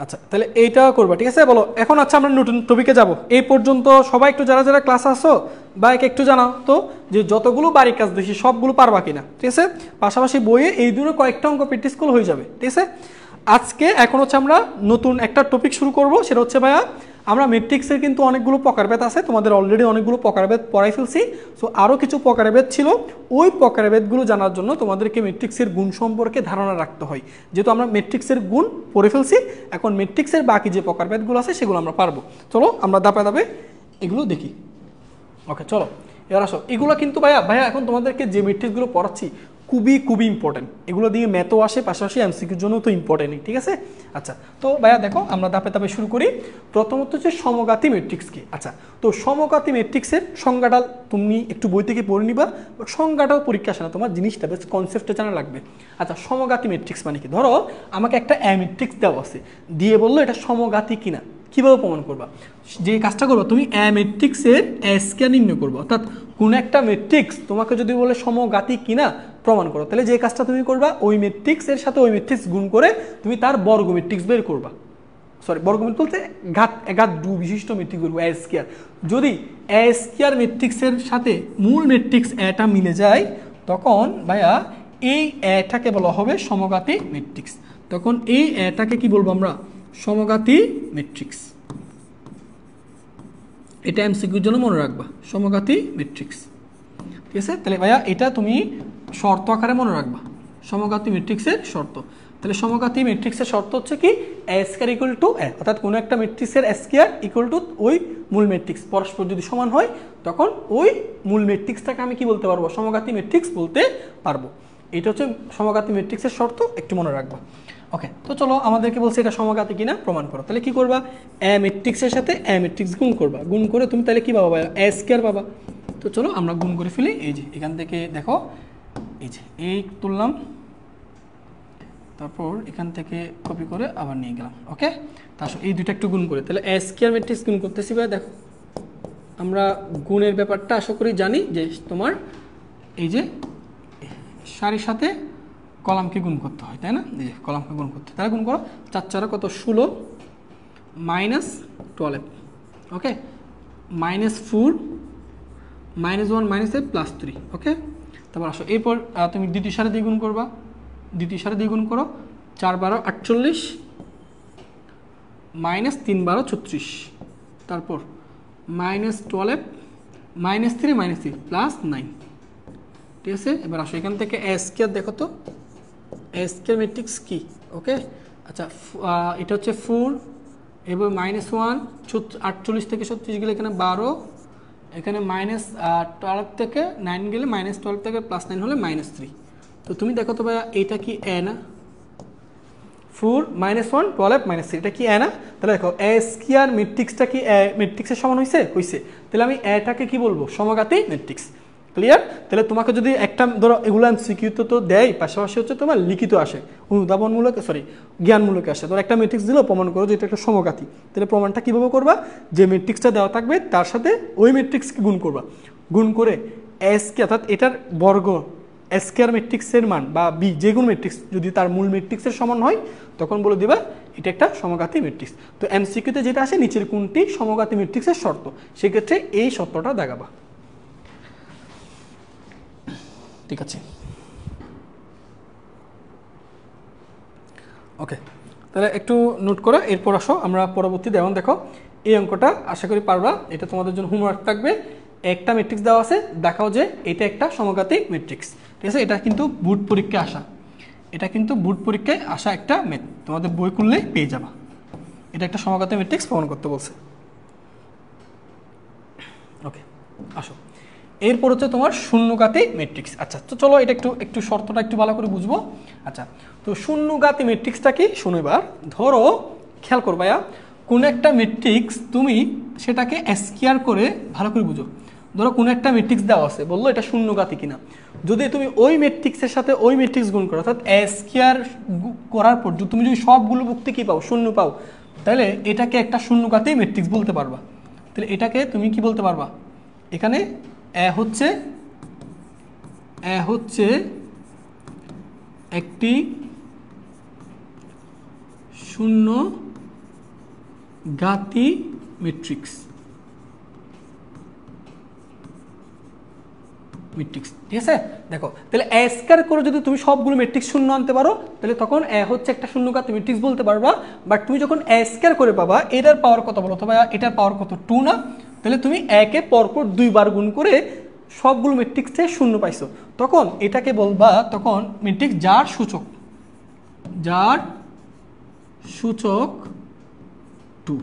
আচ্ছা তাহলে এইটা করবা, ঠিক আছে বলো এখন। আচ্ছা আমরা নতুন টপিকে যাব। এই পর্যন্ত সবাই একটু যারা যারা ক্লাস আসো বা একটু জানাও তো যে যতগুলো বাড়ির কাজ দেখি সবগুলো পারবা কিনা, ঠিক আছে? পাশাপাশি বইয়ে এই দুটো কয়েকটা অঙ্ক প্র্যাকটিস করলে হয়ে যাবে, ঠিক আছে? আজকে এখন হচ্ছে আমরা নতুন একটা টপিক শুরু করব, সেটা হচ্ছে ভাইয়া আমরা ম্যাট্রিক্সের কিন্তু অনেকগুলো প্রকারভেদ আছে, তোমাদের অলরেডি অনেকগুলো প্রকারভেদ পড়াই ফেলছি। সো আরও কিছু প্রকারভেদ ছিল, ওই প্রকারভেদগুলো জানার জন্য তোমাদেরকে ম্যাট্রিক্সের গুণ সম্পর্কে ধারণা রাখতে হয়। যেহেতু আমরা ম্যাট্রিক্সের গুণ পড়ে ফেলছি, এখন ম্যাট্রিক্সের বাকি যে প্রকারভেদগুলো আছে সেগুলো আমরা পারবো। চলো আমরা ধাপে ধাপে এগুলো দেখি। ওকে চলো এবার আসো, এগুলো কিন্তু ভাইয়া এখন তোমাদেরকে যে ম্যাট্রিক্সগুলো পড়াচ্ছি খুবই ইম্পর্টেন্ট, এগুলো দিয়ে ম্যাথও আসে, পাশাপাশি এমসিকিউর জন্য তো ইম্পর্টেন্টই, ঠিক আছে? আচ্ছা তো ভাইয়া দেখো আমরা ধাপে ধাপে শুরু করি। প্রথমত হচ্ছে সমঘাতী ম্যাট্রিক্স কি। আচ্ছা তো সমঘাতী ম্যাট্রিক্সের সংজ্ঞাটা তুমি একটু বই থেকে পড়ে নিবা, সংজ্ঞাটাও পরীক্ষা আসে না, তোমার জিনিসটা বেশ কনসেপ্টটা জানা লাগবে। আচ্ছা সমঘাতী ম্যাট্রিক্স মানে কি? ধরো আমাকে একটা ম্যাট্রিক্স দেওয়া আছে, দিয়ে বললো এটা সমঘাতী কিনা, কীভাবে প্রমাণ করবা? যে কাজটা করবো তুমি ম্যাট্রিক্সের স্কয়ার নির্ণয় করবো, অর্থাৎ কোনো একটা ম্যাট্রিক্স তোমাকে যদি বলে সমঘাতী কিনা প্রমাণ করো, তাহলে যে কাজটা তুমি করবা ওই ম্যাট্রিক্সের সাথে ওই ম্যাট্রিক্স গুণ করে তুমি তার বর্গ ম্যাট্রিক্স বের করবা। সরি বর্গ ম্যাট্রিক্স বলতে ঘাত বিশিষ্ট ম্যাট্রিক্স বলবো স্কয়ার। যদি স্কয়ার ম্যাট্রিক্সের সাথে মূল ম্যাট্রিক্স এটা মিলে যায় তখন ভাইয়া এই এটাকে বলা হবে সমঘাতী ম্যাট্রিক্স। তখন এই এটাকে কি বলবো আমরা? সমঘাতী ম্যাট্রিক্স। এটা এমসিকিউর জন্য মনে রাখবা, সমঘাতী ম্যাট্রিক্স, ঠিক আছে? তাহলে ভাইয়া এটা তুমি শর্ত আকারে মনে রাখবা, সমঘাতী ম্যাট্রিক্সের শর্ত। তাহলে সমঘাতী ম্যাট্রিক্সের শর্ত হচ্ছে কি? এ স্কয়ার ইকুয়াল টু এ, অর্থাৎ কোনো একটা ম্যাট্রিক্সের স্কয়ার ইকুয়াল টু ওই মূল ম্যাট্রিক্স, পরস্পর যদি সমান হয় তখন ওই মূল ম্যাট্রিক্সটাকে আমি কি বলতে পারবো? সমঘাতী ম্যাট্রিক্স বলতে পারবো। এটা হচ্ছে সমঘাতী ম্যাট্রিক্সের শর্ত, একটু মনে রাখবা। ওকে তো চলো আমাদেরকে বলছে এটা সমঘাতী কিনা প্রমাণ করো। তাহলে কি করবা? এ ম্যাট্রিক্সের সাথে এ ম্যাট্রিক্স গুণ করবা, গুণ করে তুমি তাহলে কি পাবা? এ স্কয়ার পাবা। তো চলো আমরা গুণ করে ফেলি। এই যে এখান থেকে দেখো, এই যে এই তুললাম, তারপর এখান থেকে কপি করে আবার নিয়ে গেলাম। ওকে তারপর এই দুইটা একটু গুণ করে, তাহলে এ স্কয়ার ম্যাট্রিক্স গুণ করতেছি ভাই। দেখো আমরা গুণের ব্যাপারটা আশা করি জানি যে তোমার এই যে সারির সাথে কলামকে গুণ করতে হয়, তাই না? এই যে কলামকে গুণ করতে, তাহলে গুণ করো 4 4 কত 16 মাইনাস 12, ওকে মাইনাস 4 মাইনাস 1 মাইনাস 8 প্লাস 3। ওকে তারপর আসো এরপর তুমি দ্বিতীয় সারি দিয়ে গুণ করবা, দ্বিতীয় সারি দিয়ে গুণ করো 4 12 48 মাইনাস 3 12 36, তারপর মাইনাস 12 মাইনাস 3 মাইনাস 3 প্লাস 9, ঠিক আছে? এবার আসো এখান থেকে এ স্কয়ার, দেখো তো এ স্কয়ার ম্যাট্রিক্স কি? ওকে আচ্ছা এটা হচ্ছে 4, এবার মাইনাস 1 48 থেকে 36 গেলে এখানে 12, এখানে -12 থেকে 9 গেলে -12 থেকে +9 হলে -3। তো তুমি দেখো তো ভাইয়া এটা কি এ না, 4 -1 12 -3, এটা কি এ না? তাহলে দেখো এ স্কয়ার ম্যাট্রিক্সটা কি এ ম্যাট্রিক্সের সমান হইছে? তাহলে আমি এটাকে কি বলবো? সমঘাতী ম্যাট্রিক্স। ক্লিয়ার? তাহলে তোমাকে যদি একটা ধরো এগুলো এমসিকিউ তো দেয়, পাশাপাশি হচ্ছে তোমার লিখিত আসে, অনুধাবনমূলক জ্ঞানমূলক আসে। ধরো একটা ম্যাট্রিক্স দিলেও প্রমাণ করো যে এটা একটা সমঘাতী, তাহলে প্রমাণটা কীভাবে করবা? যে ম্যাট্রিক্সটা দেওয়া থাকবে তার সাথে ওই ম্যাট্রিক্সকে গুণ করবা, গুণ করে এসকে অর্থাৎ এটার বর্গ স্কয়ার ম্যাট্রিক্সের মান বা বি যে কোনো ম্যাট্রিক্স যদি তার মূল ম্যাট্রিক্সের সমান হয় তখন বলে দিবা এটা একটা সমঘাতী ম্যাট্রিক্স। তো এমসিকিউতে যেটা আসে নিচের কোনটি সমঘাতী ম্যাট্রিক্সের শর্ত, সেক্ষেত্রে এই শর্তটা দেখাবা। ঠিক আছে, ওকে। তাহলে একটু নোট করো, এরপর আসো আমরা পরবর্তী যেমন দেখো এই অঙ্কটা আশা করি পারবা। এটা তোমাদের জন্য হোমওয়ার্ক থাকবে। একটা ম্যাট্রিক্স দেওয়া আছে, দেখাও যে এটা একটা সমঘাতী ম্যাট্রিক্স। ঠিক আছে, এটা কিন্তু বোর্ড পরীক্ষায় আসা, এটা কিন্তু বোর্ড পরীক্ষায় আসা একটা ম্যাথ, তোমাদের বই খুললেই পেয়ে যাবা। এটা একটা সমঘাতী ম্যাট্রিক্স প্রমাণ করতে বলছে। ওকে, আসো এরপর হচ্ছে তোমার শূন্যঘাতী ম্যাট্রিক্স। আচ্ছা, তো চলো এটা একটু শর্তটা একটু ভালো করে বুঝবো। আচ্ছা, তো শূন্যঘাতী ম্যাট্রিক্সটা কি শোনো এবার। ধরো খেয়াল করবা, কোন একটা ম্যাট্রিক্স তুমি সেটাকে স্কয়ার করে, ভালো করে বুঝো। ধরো কোন একটা ম্যাট্রিক্স দেওয়া আছে, বললো এটা শূন্যঘাতী কিনা। যদি তুমি ওই ম্যাট্রিক্সের সাথে ওই ম্যাট্রিক্স গুণ করো, অর্থাৎ স্কয়ার করার পর তুমি যদি সবগুলো ভুক্তি কি পাও? শূন্য পাও, তাহলে এটাকে একটা শূন্যঘাতী ম্যাট্রিক্স বলতে পারবা। তাহলে এটাকে তুমি কি বলতে পারবা? এখানে এ হচ্ছে একটি শূন্যঘাতী ম্যাট্রিক্স। ঠিক আছে, দেখো তাহলে এ স্কয়ার করে যদি তুমি সবগুলো ম্যাট্রিক্স শূন্য আনতে পারো, তাহলে তখন এ হচ্ছে একটা শূন্যঘাতী ম্যাট্রিক্স বলতে পারবা। বাট তুমি যখন এ স্কয়ার করে পাবা, এটার পাওয়ার কত বলো তো ভাইয়া? এটার পাওয়ার কত? 2 না? তাহলে তুমি একে পরপর 2 বার গুণ করে সবগুলো ম্যাট্রিক্সে শূন্য পাইছো, তখন এটাকে বলবা তখন ম্যাট্রিক্স যার সূচক 2।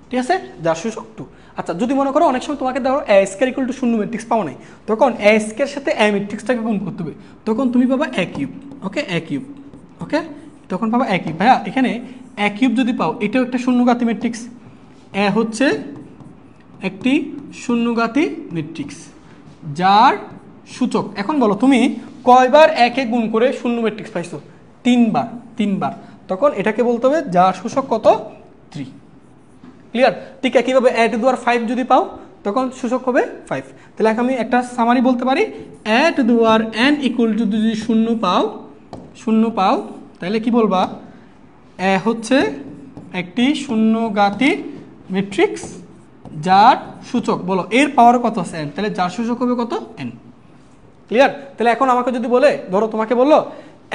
ঠিক আছে, যার সূচক 2। আচ্ছা, যদি মনে করো অনেক সময় তোমাকে ধরো এ স্কয়ার ইকুয়াল টু শূন্য ম্যাট্রিক্স পাও নাই, তখন এ স্কয়ার সাথে এ ম্যাট্রিক্সটাকে গুণ করতে হবে, তখন তুমি পাবা এ কিউব। ওকে, এ কিউব। ওকে, তখন পাবা এ কিউব। ভাইয়া এখানে এ কিউব যদি পাও, এটাও একটা শূন্যঘাতী ম্যাট্রিক্স। এ হচ্ছে একটি শূন্যঘাতী ম্যাট্রিক্স যার সূচক, এখন বলো তুমি কয়বার একে গুণ করে শূন্য ম্যাট্রিক্স পাইছো? 3 বার। তখন এটাকে বলতে হবে যার সূচক কত? 3। ক্লিয়ার? ঠিক একইভাবে এ টু দি পাওয়ার 5 যদি পাও, তখন সূচক হবে 5। তাহলে আমি একটা সামারি বলতে পারি, a to the power n equal to যদি শূন্য পাও, তাহলে কি বলবা? এ হচ্ছে একটি শূন্যঘাতী ম্যাট্রিক্স যার সূচক, বলো এর পাওয়ার কত আছে? n। তাহলে যার সূচক হবে কত? n। ক্লিয়ার? তাহলে এখন আমাকে যদি বলে, ধরো তোমাকে বললো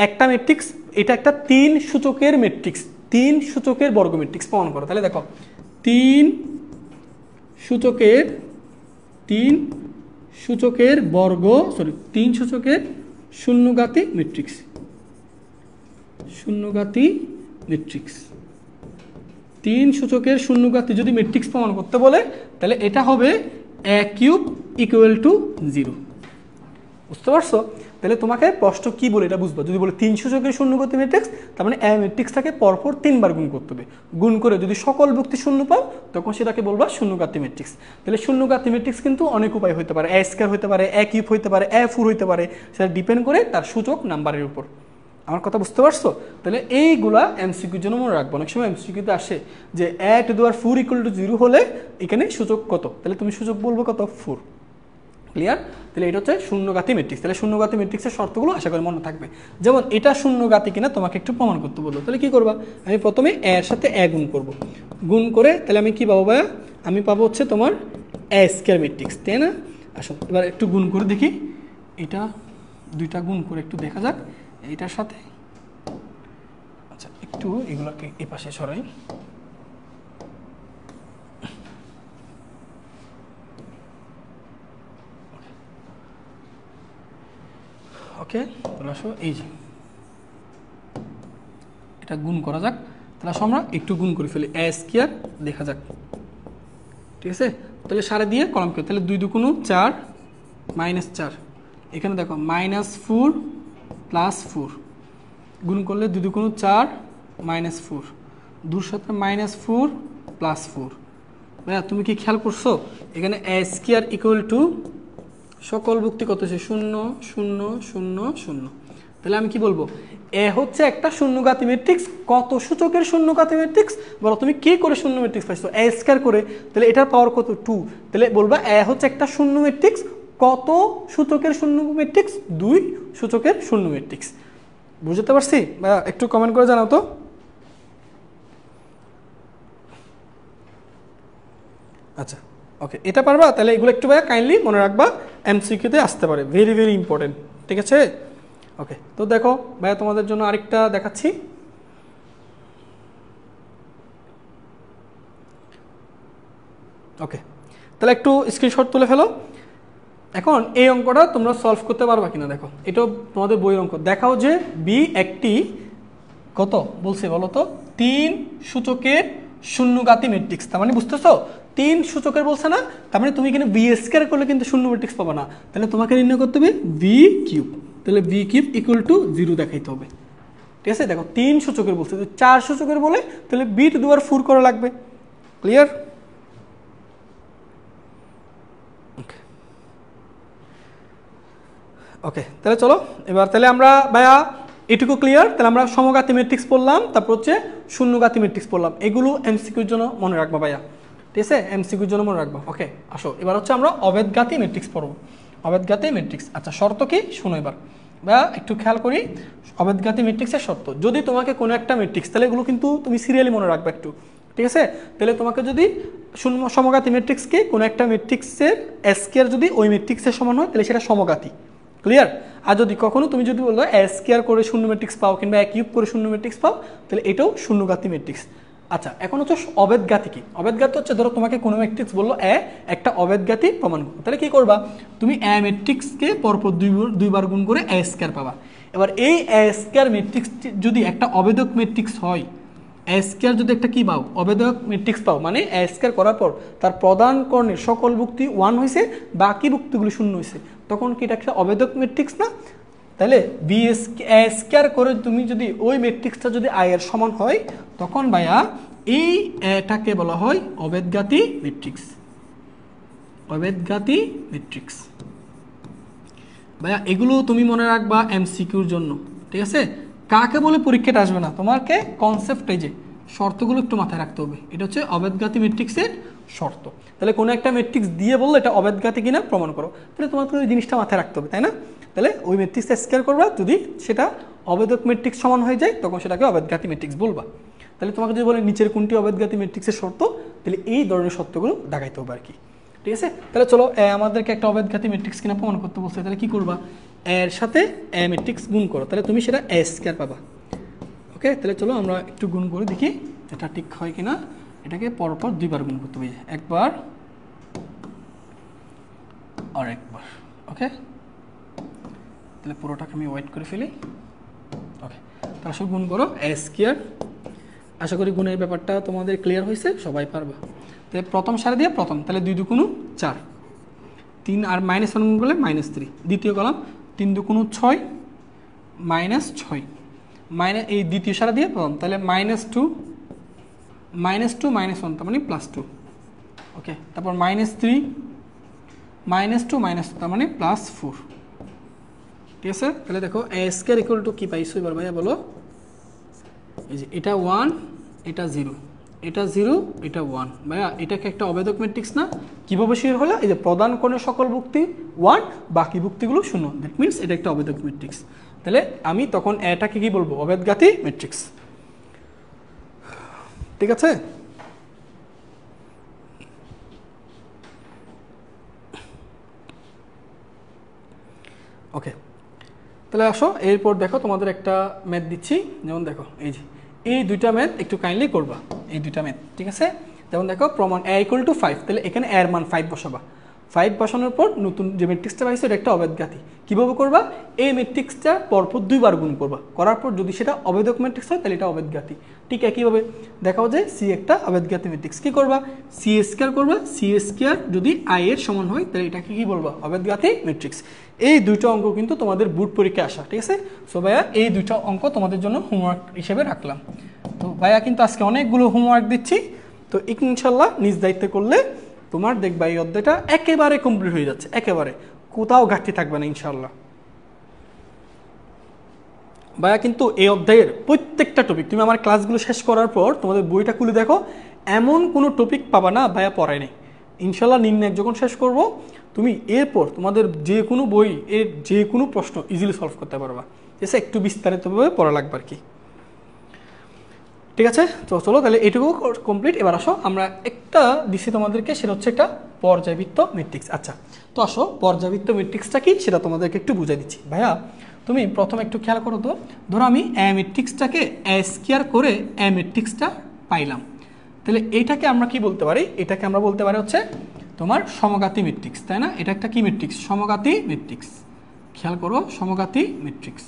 একটা ম্যাট্রিক্স, এটা একটা 3 সূচকের ম্যাট্রিক্স, 3 সূচকের বর্গ ম্যাট্রিক্স প্রমাণ করো। তাহলে দেখো 3 সূচকের বর্গ, 3 সূচকের শূন্যঘাতী ম্যাট্রিক্স। 3 সূচকের শূন্যঘাতী যদি ম্যাট্রিক্স প্রমাণ করতে বলে, তাহলে এটা হবে এ কিউব ইকুয়াল টু 0। বুঝতে পারছো? তাহলে তোমাকে প্রশ্ন কি বলে এটা বুঝবো। যদি বলে 3 সূচকের শূন্যঘাতী ম্যাট্রিক্স, তার মানে এ ম্যাট্রিক্সটাকে পরপর 3 বার গুণ করতে হবে। গুণ করে যদি সকল ভুক্তি শূন্য পাও, তখন সেটাকে বলবা শূন্যঘাতী ম্যাট্রিক্স। তাহলে শূন্যঘাতী ম্যাট্রিক্স কিন্তু অনেক উপায় হতে পারে, এ স্কয়ার হতে পারে, এ কিউব হতে পারে, এ 4 হতে পারে, সেটা ডিপেন্ড করে তার সূচক নাম্বারের উপর। আমার কথা বুঝতে পারছো? তাহলে এইগুলা এমসিকিউর জন্য মনে রাখবো। অনেক সময় এমসিকিউতে আসে যে a to the power 4 equal to 0 হলে এখানে সূচক কত? তাহলে তুমি সূচক বলবো কত? 4। ক্লিয়ার? তাহলে এটা হচ্ছে শূন্যঘাতী ম্যাট্রিক্স। তাহলে শূন্যঘাতী ম্যাট্রিক্সের শর্তগুলো আশা করি মনে থাকবে। যেমন এটা শূন্যঘাতী কিনা তোমাকে একটু প্রমাণ করতে বলবো, তাহলে কি করবা? আমি প্রথমে এর সাথে এ গুণ করব, গুণ করে তাহলে আমি কি পাবো ভাইয়া? আমি পাবো হচ্ছে তোমার এ স্কয়ার ম্যাট্রিক্স, তাই না? আসো এবার একটু গুণ করে দেখি, এটা দুইটা গুণ করে একটু দেখা যাক এইটার সাথে। আচ্ছা, একটু এগুলোকে এই পাশে সরাই। ওকে, তাহলে আসো এই যে এটা গুণ করা যাক। তাহলে আসো আমরা একটু গুণ করে ফেলি, এ স্কয়ার দেখা যাক। ঠিক আছে, তাহলে সারে দিয়ে কলম করো, তাহলে 2 দুগুণ 4 -4, এখানে দেখো -4 + 4 গুণ করলে 2 দুগুণ 4 -4, 2 সাথে -4 + 4। ভাইয়া তুমি কি খেয়াল করছো এখানে a² সকল ভুক্তি কত আছে 0 0 0 0। তাহলে আমি কি বলবো এ হচ্ছে একটা শূন্যঘাতী ম্যাট্রিক্স। কত সূচকের শূন্যঘাতী ম্যাট্রিক্স বলো, তুমি কি করে শূন্য ম্যাট্রিক্স পাইছো a² করে, তাহলে এটার পাওয়ার কত 2, তাহলে বলবা এ হচ্ছে একটা শূন্য ম্যাট্রিক্স। কত সূচকের শূন্য ম্যাট্রিক্স 2 সূচকের শূন্য ম্যাট্রিক্স। বুঝতে পারছি? একটু কমেন্ট করে জানাও তো। আচ্ছা ওকে, এটা পারবা? তাহলে এগুলো একটু ভাইয়া কাইন্ডলি মনে রাখবা, এমসিকিউতে আসতে পারে, ভেরি ভেরি ইম্পর্টেন্ট। ঠিক আছে ওকে, তো দেখো ভাইয়া তোমাদের জন্য আরেকটা দেখাচ্ছি। ওকে, তাহলে একটু স্ক্রিনশট তুলে ফেলো। এখন এই অঙ্কটা তোমরা সলভ করতে পারবা কিনা দেখো, এটাও তোমাদের বইয়ের অঙ্ক। দেখাও যে বি একটি কত বলছে বলো তো 3 সূচকের শূন্যঘাতী ম্যাট্রিক্স। তার মানে বুঝতেছো 3 সূচকের বলছে না, তার মানে তুমি এখানে b² করলে কিন্তু শূন্য ম্যাট্রিক্স পাবা না, তাহলে তোমাকে নির্ণয় করতে হবে b³। তাহলে b³ = 0 দেখাইতে হবে। ঠিক আছে, দেখো 3 সূচকের বলছে, যদি 4 সূচকের বলে তাহলে b² 4 করা লাগবে। ক্লিয়ার? ওকে, তাহলে চলো এবার তাহলে আমরা ভাইয়া এটুকু ক্লিয়ার। তাহলে আমরা সমঘাতী ম্যাট্রিক্স পড়লাম, তারপর হচ্ছে শূন্যঘাতী ম্যাট্রিক্স পড়লাম। এগুলো এমসিকিউর জন্য মনে রাখবা ভাইয়া, ঠিক আছে, এমসিকিউর জন্য মনে রাখবা। ওকে আসো এবার হচ্ছে আমরা অভেদঘাতী ম্যাট্রিক্স পড়বো। অভেদঘাতী ম্যাট্রিক্স, আচ্ছা শর্ত কি শোনো এবার ভাইয়া, একটু খেয়াল করি। অভেদঘাতী ম্যাট্রিক্সের শর্ত, যদি তোমাকে কোনো একটা ম্যাট্রিক্স, তাহলে এগুলো কিন্তু তুমি সিরিয়ালি মনে রাখবে একটু, ঠিক আছে। তাহলে তোমাকে যদি সমঘাতী ম্যাট্রিক্সকে কোনো একটা ম্যাট্রিক্সের স্কয়ার যদি ওই ম্যাট্রিক্সের সমান হয় তাহলে সেটা সমঘাতী। ক্লিয়ার? আর যদি কখনো তুমি যদি বলো a² করে শূন্য ম্যাট্রিক্স পাও কিংবা a³ করে শূন্য ম্যাট্রিক্স পাও, তাহলে এটাও শূন্যঘাতী ম্যাট্রিক্স। আচ্ছা এখন হচ্ছে অভেদঘাতী কি? অভেদঘাতী হচ্ছে ধরো তোমাকে কোনো ম্যাট্রিক্স বললো একটা অভেদঘাতী প্রমাণ করো, তাহলে কি করবা তুমি ম্যাট্রিক্সকে পরপর দুইবার গুণ করে a² পাবা। এবার এই a² ম্যাট্রিক্স যদি একটা অভেদক ম্যাট্রিক্স হয়, a² যদি একটা কি পাও অভেদক ম্যাট্রিক্স পাও, মানে a² করার পর তার প্রধান কর্ণের সকল ভুক্তি 1 হয়েছে, বাকি ভুক্তিগুলো 0 হয়েছে, তখন কি এটা একটা অভেদক ম্যাট্রিক্স না? তাহলে a² করে তুমি যদি ওই ম্যাট্রিক্সটা যদি i এর সমান হয়, তখন ভাইয়া এই এটাকে বলা হয় অভেদঘাতী ম্যাট্রিক্স। অভেদঘাতী ম্যাট্রিক্স ভাইয়া, এগুলো তুমি মনে রাখবা এমসিকিউর জন্য, ঠিক আছে। কাকে বলে পরীক্ষাটা আসবে না, তোমাকে কনসেপ্ট এই যে শর্তগুলো একটু মাথায় রাখতে হবে। এটা হচ্ছে অভেদঘাতী ম্যাট্রিক্সের শর্ত। তাহলে কোনো একটা ম্যাট্রিক্স দিয়ে বললো এটা অভেদঘাতী কিনা প্রমাণ করো, তাহলে তোমাকে ওই জিনিসটা মাথায় রাখতে হবে, তাই না? তাহলে ওই ম্যাট্রিক্সটা স্কয়ার করবা, যদি সেটা অভেদক ম্যাট্রিক্স সমান হয়ে যায় তখন সেটাকে অভেদঘাতী ম্যাট্রিক্স বলবা। তাহলে তোমাকে যদি বলে নিচের কোনটি অভেদঘাতী ম্যাট্রিক্সের শর্ত, তাহলে এই ধরনের শর্তগুলো দেখাইতে হবে আর কি, ঠিক আছে। তাহলে চলো আমাদেরকে একটা অভেদঘাতী ম্যাট্রিক্স কিনা প্রমাণ করতে বলছে, তাহলে কি করবা এর সাথে ম্যাট্রিক্স গুণ করো, তাহলে তুমি সেটা a² পাবা। ওকে, তাহলে চলো আমরা একটু গুণ করে দেখি এটা ঠিক হয় কিনা। এটাকে পরপর দুইবার গুণ করতে হবে, একবার আর একবার। ওকে, তাহলে পুরোটাকে আমি ওয়েট করে ফেলি। ওকে, তাহলে সব গুণ করো a²। আশা করি গুণের ব্যাপারটা তোমাদের ক্লিয়ার হয়েছে, সবাই পারবা। তাহলে প্রথম সারি দিয়ে প্রথম, তাহলে 2 দুগুণ 4, 3 আর -1 গুণ করলে -3। দ্বিতীয় কলাম 3 দুগুণ 6 -6 এই দ্বিতীয় সারি দিয়ে প্রথম, তাহলে -2 -2 -1 তার মানে +2। ওকে, তারপর -3 -2 -2 তার মানে +4। ঠিক আছে, তাহলে দেখো a² কি পাইছো এবার ভাইয়া বলো। এই যে এটা 1, এটা 0, এটা 0, এটা 1। ভাইয়া এটাকে একটা অভেদক ম্যাট্রিক্স না? কিভাবে শিওর হলো? এই যে প্রধান কোণের সকল ভুক্তি 1, বাকি ভুক্তিগুলো 0, দ্যাট মিনস এটা একটা অভেদক ম্যাট্রিক্স। তাহলে আমি তখন এটাকে কি বলবো অভেদঘাতী ম্যাট্রিক্স। ঠিক আছে, ওকে। তাহলে আসো এরপর দেখো তোমাদের একটা ম্যাথ দিচ্ছি, যেমন দেখো এই যে এই দুইটা ম্যাথ একটু কাইন্ডলি করবা, এই দুইটা ম্যাথ, ঠিক আছে। যেমন দেখো প্রমাণ a = 5, তাহলে এখানে এর মান 5 বসাবা। 5 বসানোর পর নতুন যে ম্যাট্রিক্সটা পাইছো এটা একটা অবেদঘাতী। কীভাবে করবা? এই ম্যাট্রিক্সটা পরপর 2 বার গুণ করবা, করার পর যদি সেটা অবেদক ম্যাট্রিক্স হয় তাহলে এটা অবেদঘাতী। ঠিক একইভাবে দেখাও যে সি একটা অবেদঘাতী ম্যাট্রিক্স। কী করবা? সি স্কোয়ার করবা, সি স্কোয়ার যদি আই এর সমান হয় তাহলে এটাকে কী বলবা? অবেদঘাতী ম্যাট্রিক্স। এই দুইটা অঙ্ক কিন্তু তোমাদের বোর্ড পরীক্ষায় আসা, ঠিক আছে? সো ভাইয়া এই দুইটা অঙ্ক তোমাদের জন্য হোমওয়ার্ক হিসেবে রাখলাম। তো ভাইয়া কিন্তু আজকে অনেকগুলো হোমওয়ার্ক দিচ্ছি, তো ইনশাল্লাহ নিজ দায়িত্বে করলে তোমার দেখবা এই অধ্যায়টা একেবারে কমপ্লিট হয়ে যাচ্ছে, একেবারে কোথাও ঘাটতি থাকবে না ইনশাল্লাহ। ভাইয়া কিন্তু এই অধ্যায়ের প্রত্যেকটা টপিক তুমি আমার ক্লাসগুলো শেষ করার পর তোমাদের বইটা খুলে দেখো, এমন কোনো টপিক পাবা না ভাইয়া পড়ায় নেই। ইনশাল্লাহ নির্ণয় যখন শেষ করব তুমি এরপর তোমাদের যে কোনো বই এর যে কোনো প্রশ্ন ইজিলি সলভ করতে পারবা। ঠিক আছে, একটু বিস্তারিতভাবে পড়া লাগবে আর কি। ঠিক আছে, তো চলো তাহলে এটুকু কমপ্লিট। এবার আসো আমরা একটা দিছি তোমাদেরকে, সেটা হচ্ছে একটা পর্যায়বৃত্ত ম্যাট্রিক্স। আচ্ছা, তো আসো পর্যায়বৃত্ত ম্যাট্রিক্সটা কি সেটা তোমাদেরকে একটু বুঝাই দিচ্ছি। ভাইয়া তুমি প্রথমে একটু খেয়াল করো তো, ধরো আমি এ ম্যাট্রিক্সটাকে এ স্কোয়ার করে এ ম্যাট্রিক্সটা পাইলাম, তাহলে এইটাকে আমরা কি বলতে পারি? এটাকে আমরা বলতে পারি হচ্ছে তোমার সমঘাতী ম্যাট্রিক্স, তাই না? এটা একটা কি ম্যাট্রিক্স? সমঘাতী ম্যাট্রিক্স। খেয়াল করো, সমঘাতী ম্যাট্রিক্স।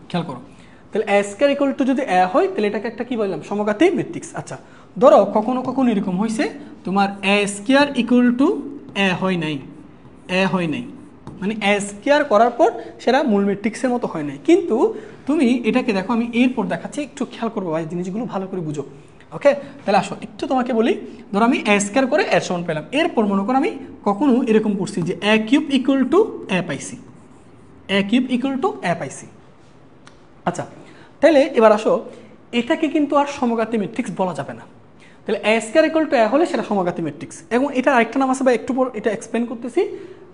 খেয়াল করো, তাহলে এ স্কয়ার ইকুয়াল টু যদি এ হয় তাহলে এটাকে একটা কি বললাম? সমঘাতী ম্যাট্রিক্স। আচ্ছা, ধরো কখনো কখনো এরকম হয়েছে তোমার এ স্কয়ার ইকুয়াল টু এ হয় নাই, এ হয় নাই, মানে এ স্কয়ার করার পর সেটা মূল ম্যাট্রিক্সের মতো হয় নাই। কিন্তু তুমি এটাকে দেখো, আমি এরপর দেখাচ্ছি, একটু খেয়াল করবো ভাই, জিনিসগুলো ভালো করে বুঝো। ওকে, তাহলে আসো একটু তোমাকে বলি, ধরো আমি এ স্কয়ার করে এর সমান পেলাম, এরপর মনে করো আমি কখনো এরকম করছি যে এ কিউব ইকুয়াল টু এ পাইছি, এ কিউব ইকুয়াল টু এ পাইছি। আচ্ছা, তাহলে এবার আসো, এটাকে কিন্তু আর সমঘাতী ম্যাট্রিক্স বলা যাবে না। তাহলে এ স্কয়ার ইকুয়াল টু এ হলে সেটা সমঘাতী ম্যাট্রিক্স, এবং এটা আরেকটা নাম আছে বা একটু পর এটা এক্সপ্লেন করতেছি।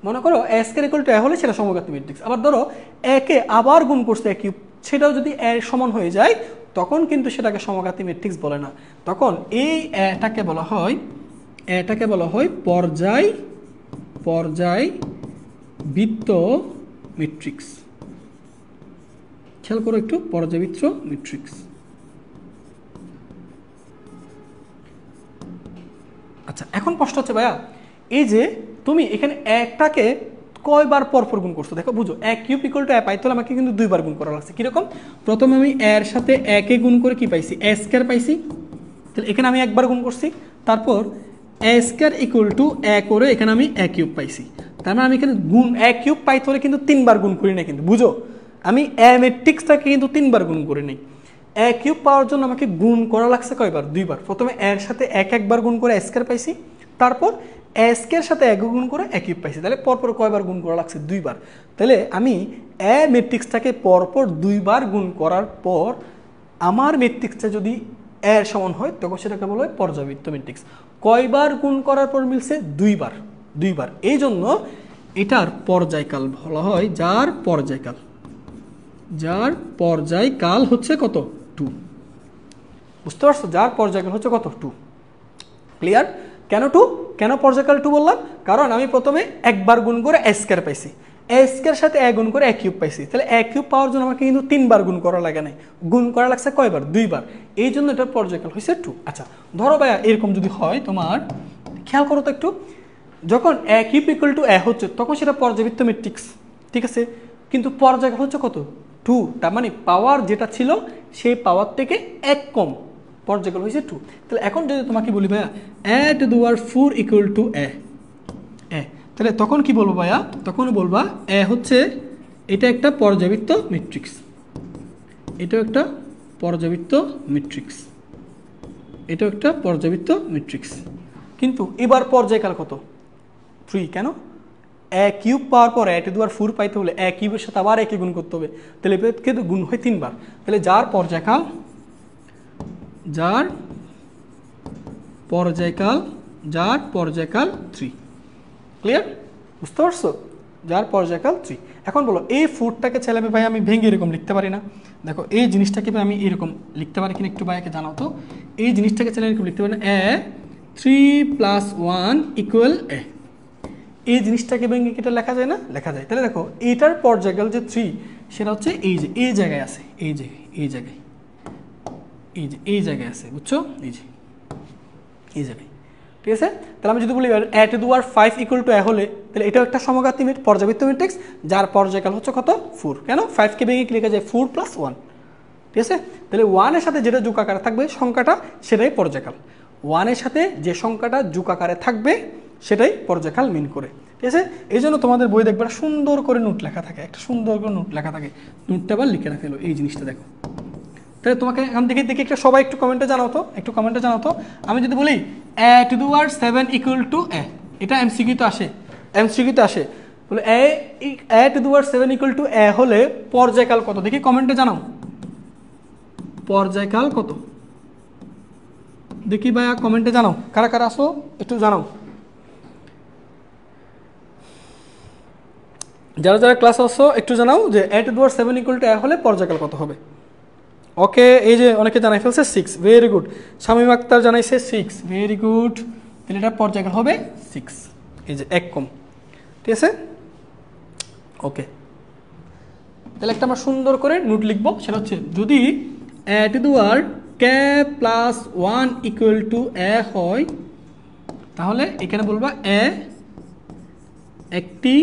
মনে করো এ স্কয়ার ইকুয়াল টু এ হলে সেটা সমঘাতী ম্যাট্রিক্স। আবার ধরো একে আবার গুণ করছে এ কিউব, সেটাও যদি এর সমান হয়ে যায় তখন কিন্তু সেটাকে সমঘাতী ম্যাট্রিক্স বলে না, তখন এই এটাকে বলা হয়, এটাকে বলা হয় পর্যায়বৃত্ত ম্যাট্রিক্স। খেয়াল করো একটু, পর্যায়বৃত্ত ম্যাট্রিক্স। আচ্ছা, এখন প্রশ্ন হচ্ছে ভাইয়া, এই যে তুমি এখানে একটাকে কয়বার পরপর গুণ করছো? দেখো বুঝো, এ কিউব ইকুয়াল টু এ পাইতে হলে আমাকে কিন্তু 2 বার গুণ করা লাগছে। কিরকম? প্রথমে আমি এর সাথে একে গুণ করে কি পাইছি? এ স্কয়ার পাইছি, তাহলে এখানে আমি একবার গুণ করছি। তারপর এ স্কয়ার ইকুয়াল টু এ করে এখানে আমি এ কিউব পাইছি, তার মানে আমি এখানে গুণ এ কিউব পাইতে হলে কিন্তু 3 বার গুণ করি না, কিন্তু বুঝো আমি এ ম্যাট্রিক্সটাকে কিন্তু 3 বার গুণ করে নিই। এ কিউব পাওয়ার জন্য আমাকে গুণ করা লাগছে কয়বার? 2 বার। প্রথমে এর সাথে একবার গুণ করে এ স্কয়ার পাইছি, তারপর এ স্কয়ার সাথে এক গুণ করে এ কিউব পাইছি, তাহলে পরপর কয়বার গুণ করা লাগছে? 2 বার। তাহলে আমি এ ম্যাট্রিক্সটাকে পরপর 2 বার গুণ করার পর আমার ম্যাট্রিক্সটা যদি এর সমান হয় তখন সেটাকে বলা হয় পর্যায়বৃত্ত ম্যাট্রিক্স। কয়বার গুণ করার পর মিলছে? 2 বার, 2 বার। এই জন্য এটার পর্যায়কাল বলা হয়, যার পর্যায়কাল হচ্ছে কত? 2। বুঝতে পারছো? যার পর্যায়কাল হচ্ছে কত? 2। ক্লিয়ার? কেন 2? কেন পর্যায়কাল 2 বললাম? কারণ আমি প্রথমে একবার গুণ করে এ স্কয়ার পাইছি, এ স্কয়ার সাথে এ গুণ করে এ কিউব পাইছি, তাহলে এ কিউব পাওয়ার জন্য আমাকে কিন্তু 3 বার গুণ করা লাগে নাই, গুণ করা লাগছে কয়বার? 2 বার। এই জন্য এটার পর্যায়কাল হয়েছে 2। আচ্ছা, ধরো ভাইয়া এরকম যদি হয় তোমার, খেয়াল করো তো একটু, যখন এ কিউব ইকুয়াল টু এ হচ্ছে তখন সেটা পর্যায়বৃত্ত ম্যাট্রিক্স, ঠিক আছে? কিন্তু পর্যায়কাল হচ্ছে কত? 2। তার মানে পাওয়ার যেটা ছিল সেই পাওয়ার থেকে 1 কম, পর্যায়কাল হয়েছে 2। তাহলে এখন যদি তোমাকে বলি ভাইয়া a to the power 4 equal to a, তাহলে তখন কি বলবো ভাইয়া? তখন বলবা এ হচ্ছে এটা একটা পর্যায়বৃত্ত ম্যাট্রিক্স, এটাও একটা পর্যায়বৃত্ত ম্যাট্রিক্স, এটাও একটা পর্যায়বৃত্ত ম্যাট্রিক্স। কিন্তু এবার পর্যায়কাল কত? 3। কেন? এ কিউব পাওয়ার পর এ টু দি পাওয়ার 4 পাইতে হলে এ কিউবের সাথে আবার একে গুণ করতে হবে, তাহলে কিন্তু গুণ হয় 3 বার। তাহলে যার পর্যায়কাল 3। ক্লিয়ার? বুঝতে পারছো? যার পর্যায়কাল 3। এখন বলো এই 4টাকে ছেলে ভাই আমি ভেঙে এরকম লিখতে পারি না? দেখো এই জিনিসটাকে আমি এরকম লিখতে পারি কিনা একটু ভাইকে জানাও তো। এই জিনিসটাকে ছেলে এরকম লিখতে পারি না, এ 3 + 1 = এ। এই জিনিসটাকে ভেঙে কি এটা লেখা যায় না? লেখা যায়। তাহলে দেখো এইটার পর্যায়কাল যে 3 সেটা হচ্ছে এই যে এই জায়গায় আছে, এই জায়গায় আছে, বুঝছো? এই যে এই জায়গায়, ঠিক আছে। তাহলে আমি যদি বলি a two the power 5 equal to a হলে তাহলে এটাও একটা সমঘাতী পর্যাবৃত্ত ম্যাট্রিক্স যার পর্যায়কাল হচ্ছে কত 4। কেন 5 কে ভেঙে কি লেখা যায় 4 + 1, ঠিক আছে। তাহলে 1 এর সাথে যেটা যোগ আকারে থাকবে সংখ্যাটা সেটাই পর্যায়কাল, 1 এর সাথে যে সংখ্যাটা যোগ আকারে থাকবে সেটাই পর্যায়কাল মিন করে, ঠিক আছে। এই জন্য তোমাদের বই দেখবে সুন্দর করে নোট লেখা থাকে, একটা সুন্দর করে নোট লেখা থাকে, নোটটা আবার লিখে রাখলো এই জিনিসটা দেখো। তাহলে তোমাকে এখান থেকে দেখি একটা সবাই একটু কমেন্টে জানাও তো, একটু কমেন্টে জানাও তো। আমি যদি বলি a two the power 7 equal to a, এটা এমসিকিউ তো আসে, এমসিকিউ তো আসে, বলে a two the power 7 equal to a হলে পর্যায়কাল কত, দেখি কমেন্টে জানাও পর্যায়কাল কত, দেখি ভাইয়া কমেন্টে জানাও কারা কারা আসো একটু জানাও। যারা যারা ক্লাস আসো একটু জানাও যে a two the power 7 equal to a হলে পর্যায়কাল কত হবে। ওকে, এই যে অনেকে জানাই ফেলছে 6, ভেরি গুড। শামীম আক্তার জানাইছে 6, ভেরি গুড। তাহলে এটা পর্যায়কাল হবে 6, এই যে এক কম, ঠিক আছে। ওকে, তাহলে একটা আমরা সুন্দর করে নোট লিখবো, সেটা হচ্ছে যদি a two the power k + 1 equal to a হয় তাহলে এখানে বলবা a একটি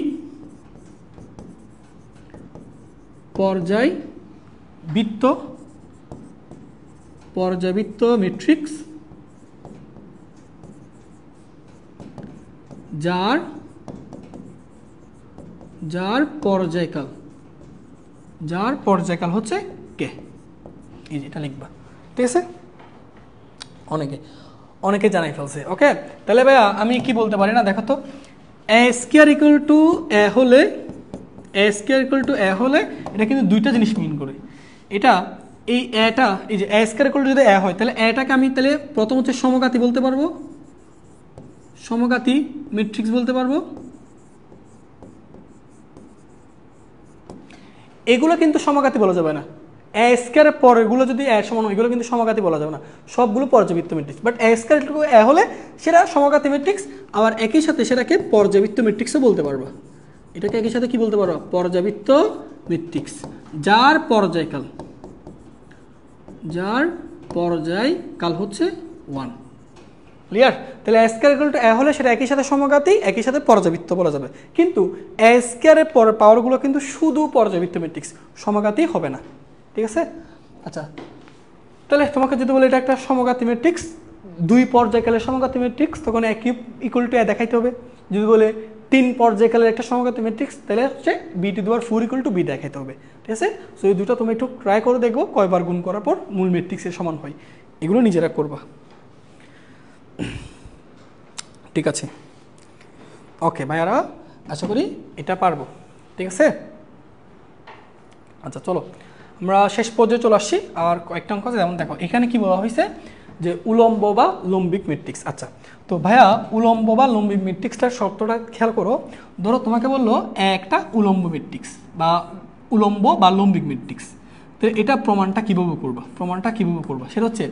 পর্যাবৃত্ত ম্যাট্রিক্স যার পর্যায়কাল হচ্ছে কে, এই যেটা লিখবা, ঠিক আছে। অনেকে জানাই ফেলছে। ওকে, তাহলে ভাইয়া আমি কি বলতে পারি না, দেখো তো a square equal to a হলে এটা কিন্তু দুইটা জিনিস মিন করে। এটা এই এটা এই যে a স্কয়ার ইকুয়াল টু যদি a হয় তাহলে এটাকে আমি তাহলে প্রথম হচ্ছে সমঘাতী বলতে পারবো, সমঘাতী ম্যাট্রিক্স বলতে পারবো। এগুলো কিন্তু সমঘাতী বলা যাবে না, a স্কয়ারের পর এগুলো যদি a সমান হয় এগুলো কিন্তু সমঘাতী বলা যাবে না, সবগুলো পর্যাবৃত্ত matrix. But a square equal to a হলে সেটা সমঘাতী ম্যাট্রিক্স, আবার একই সাথে সেটাকে পর্যাবৃত্ত ম্যাট্রিক্সও বলতে পারবা। এটাকে একই সাথে কি বলতে পারবা, পর্যাবৃত্ত ম্যাট্রিক্স যার পর্যায়কাল হচ্ছে 1। ক্লিয়ার? তাহলে a square equal to a হলে সেটা একই সাথে সমঘাতী, একই সাথে পর্যাবৃত্ত বলা যাবে। কিন্তু a স্কয়ারের পর পাওয়ারগুলো কিন্তু শুধু পর্যাবৃত্ত ম্যাট্রিক্স, সমঘাতী হবে না, ঠিক আছে। আচ্ছা, তাহলে তোমাকে যদি বলে এটা একটা সমঘাতী ম্যাট্রিক্স, দুই পর্যায়কালের সমঘাতী ম্যাট্রিক্স, তখন a cube equal to a দেখাইতে হবে। যদি বলে 3 পর্যায়কালের একটা সমঘাতী ম্যাট্রিক্স তাহলে হচ্ছে b two the power 4 equal two b দেখাইতে হবে, ঠিক আছে। সো এই দুটো তুমি একটু ট্রাই করে দেখবো কয়বার গুণ করার পর মূল ম্যাট্রিক্সের সমান হয়, এগুলো নিজেরা করবা, ঠিক আছে। ওকে ভাইয়ারা, আশা করি এটা পারবো, ঠিক আছে। আচ্ছা চলো আমরা শেষ পর্যায়ে চলে আসছি। আর কয়েকটা অঙ্ক আছে, যেমন দেখো এখানে কি বলা হয়েছে যে উলম্ব বা লম্বিক ম্যাট্রিক্স। আচ্ছা, তো ভাইয়া উলম্ব বা লম্বিক ম্যাট্রিক্সটার শর্তটা খেয়াল করো। ধরো তোমাকে বললো একটা উলম্ব ম্যাট্রিক্স বা উলম্ব বা লম্বিক ম্যাট্রিক্স, তো এটা প্রমাণটা কীভাবে করবা, সেটা হচ্ছে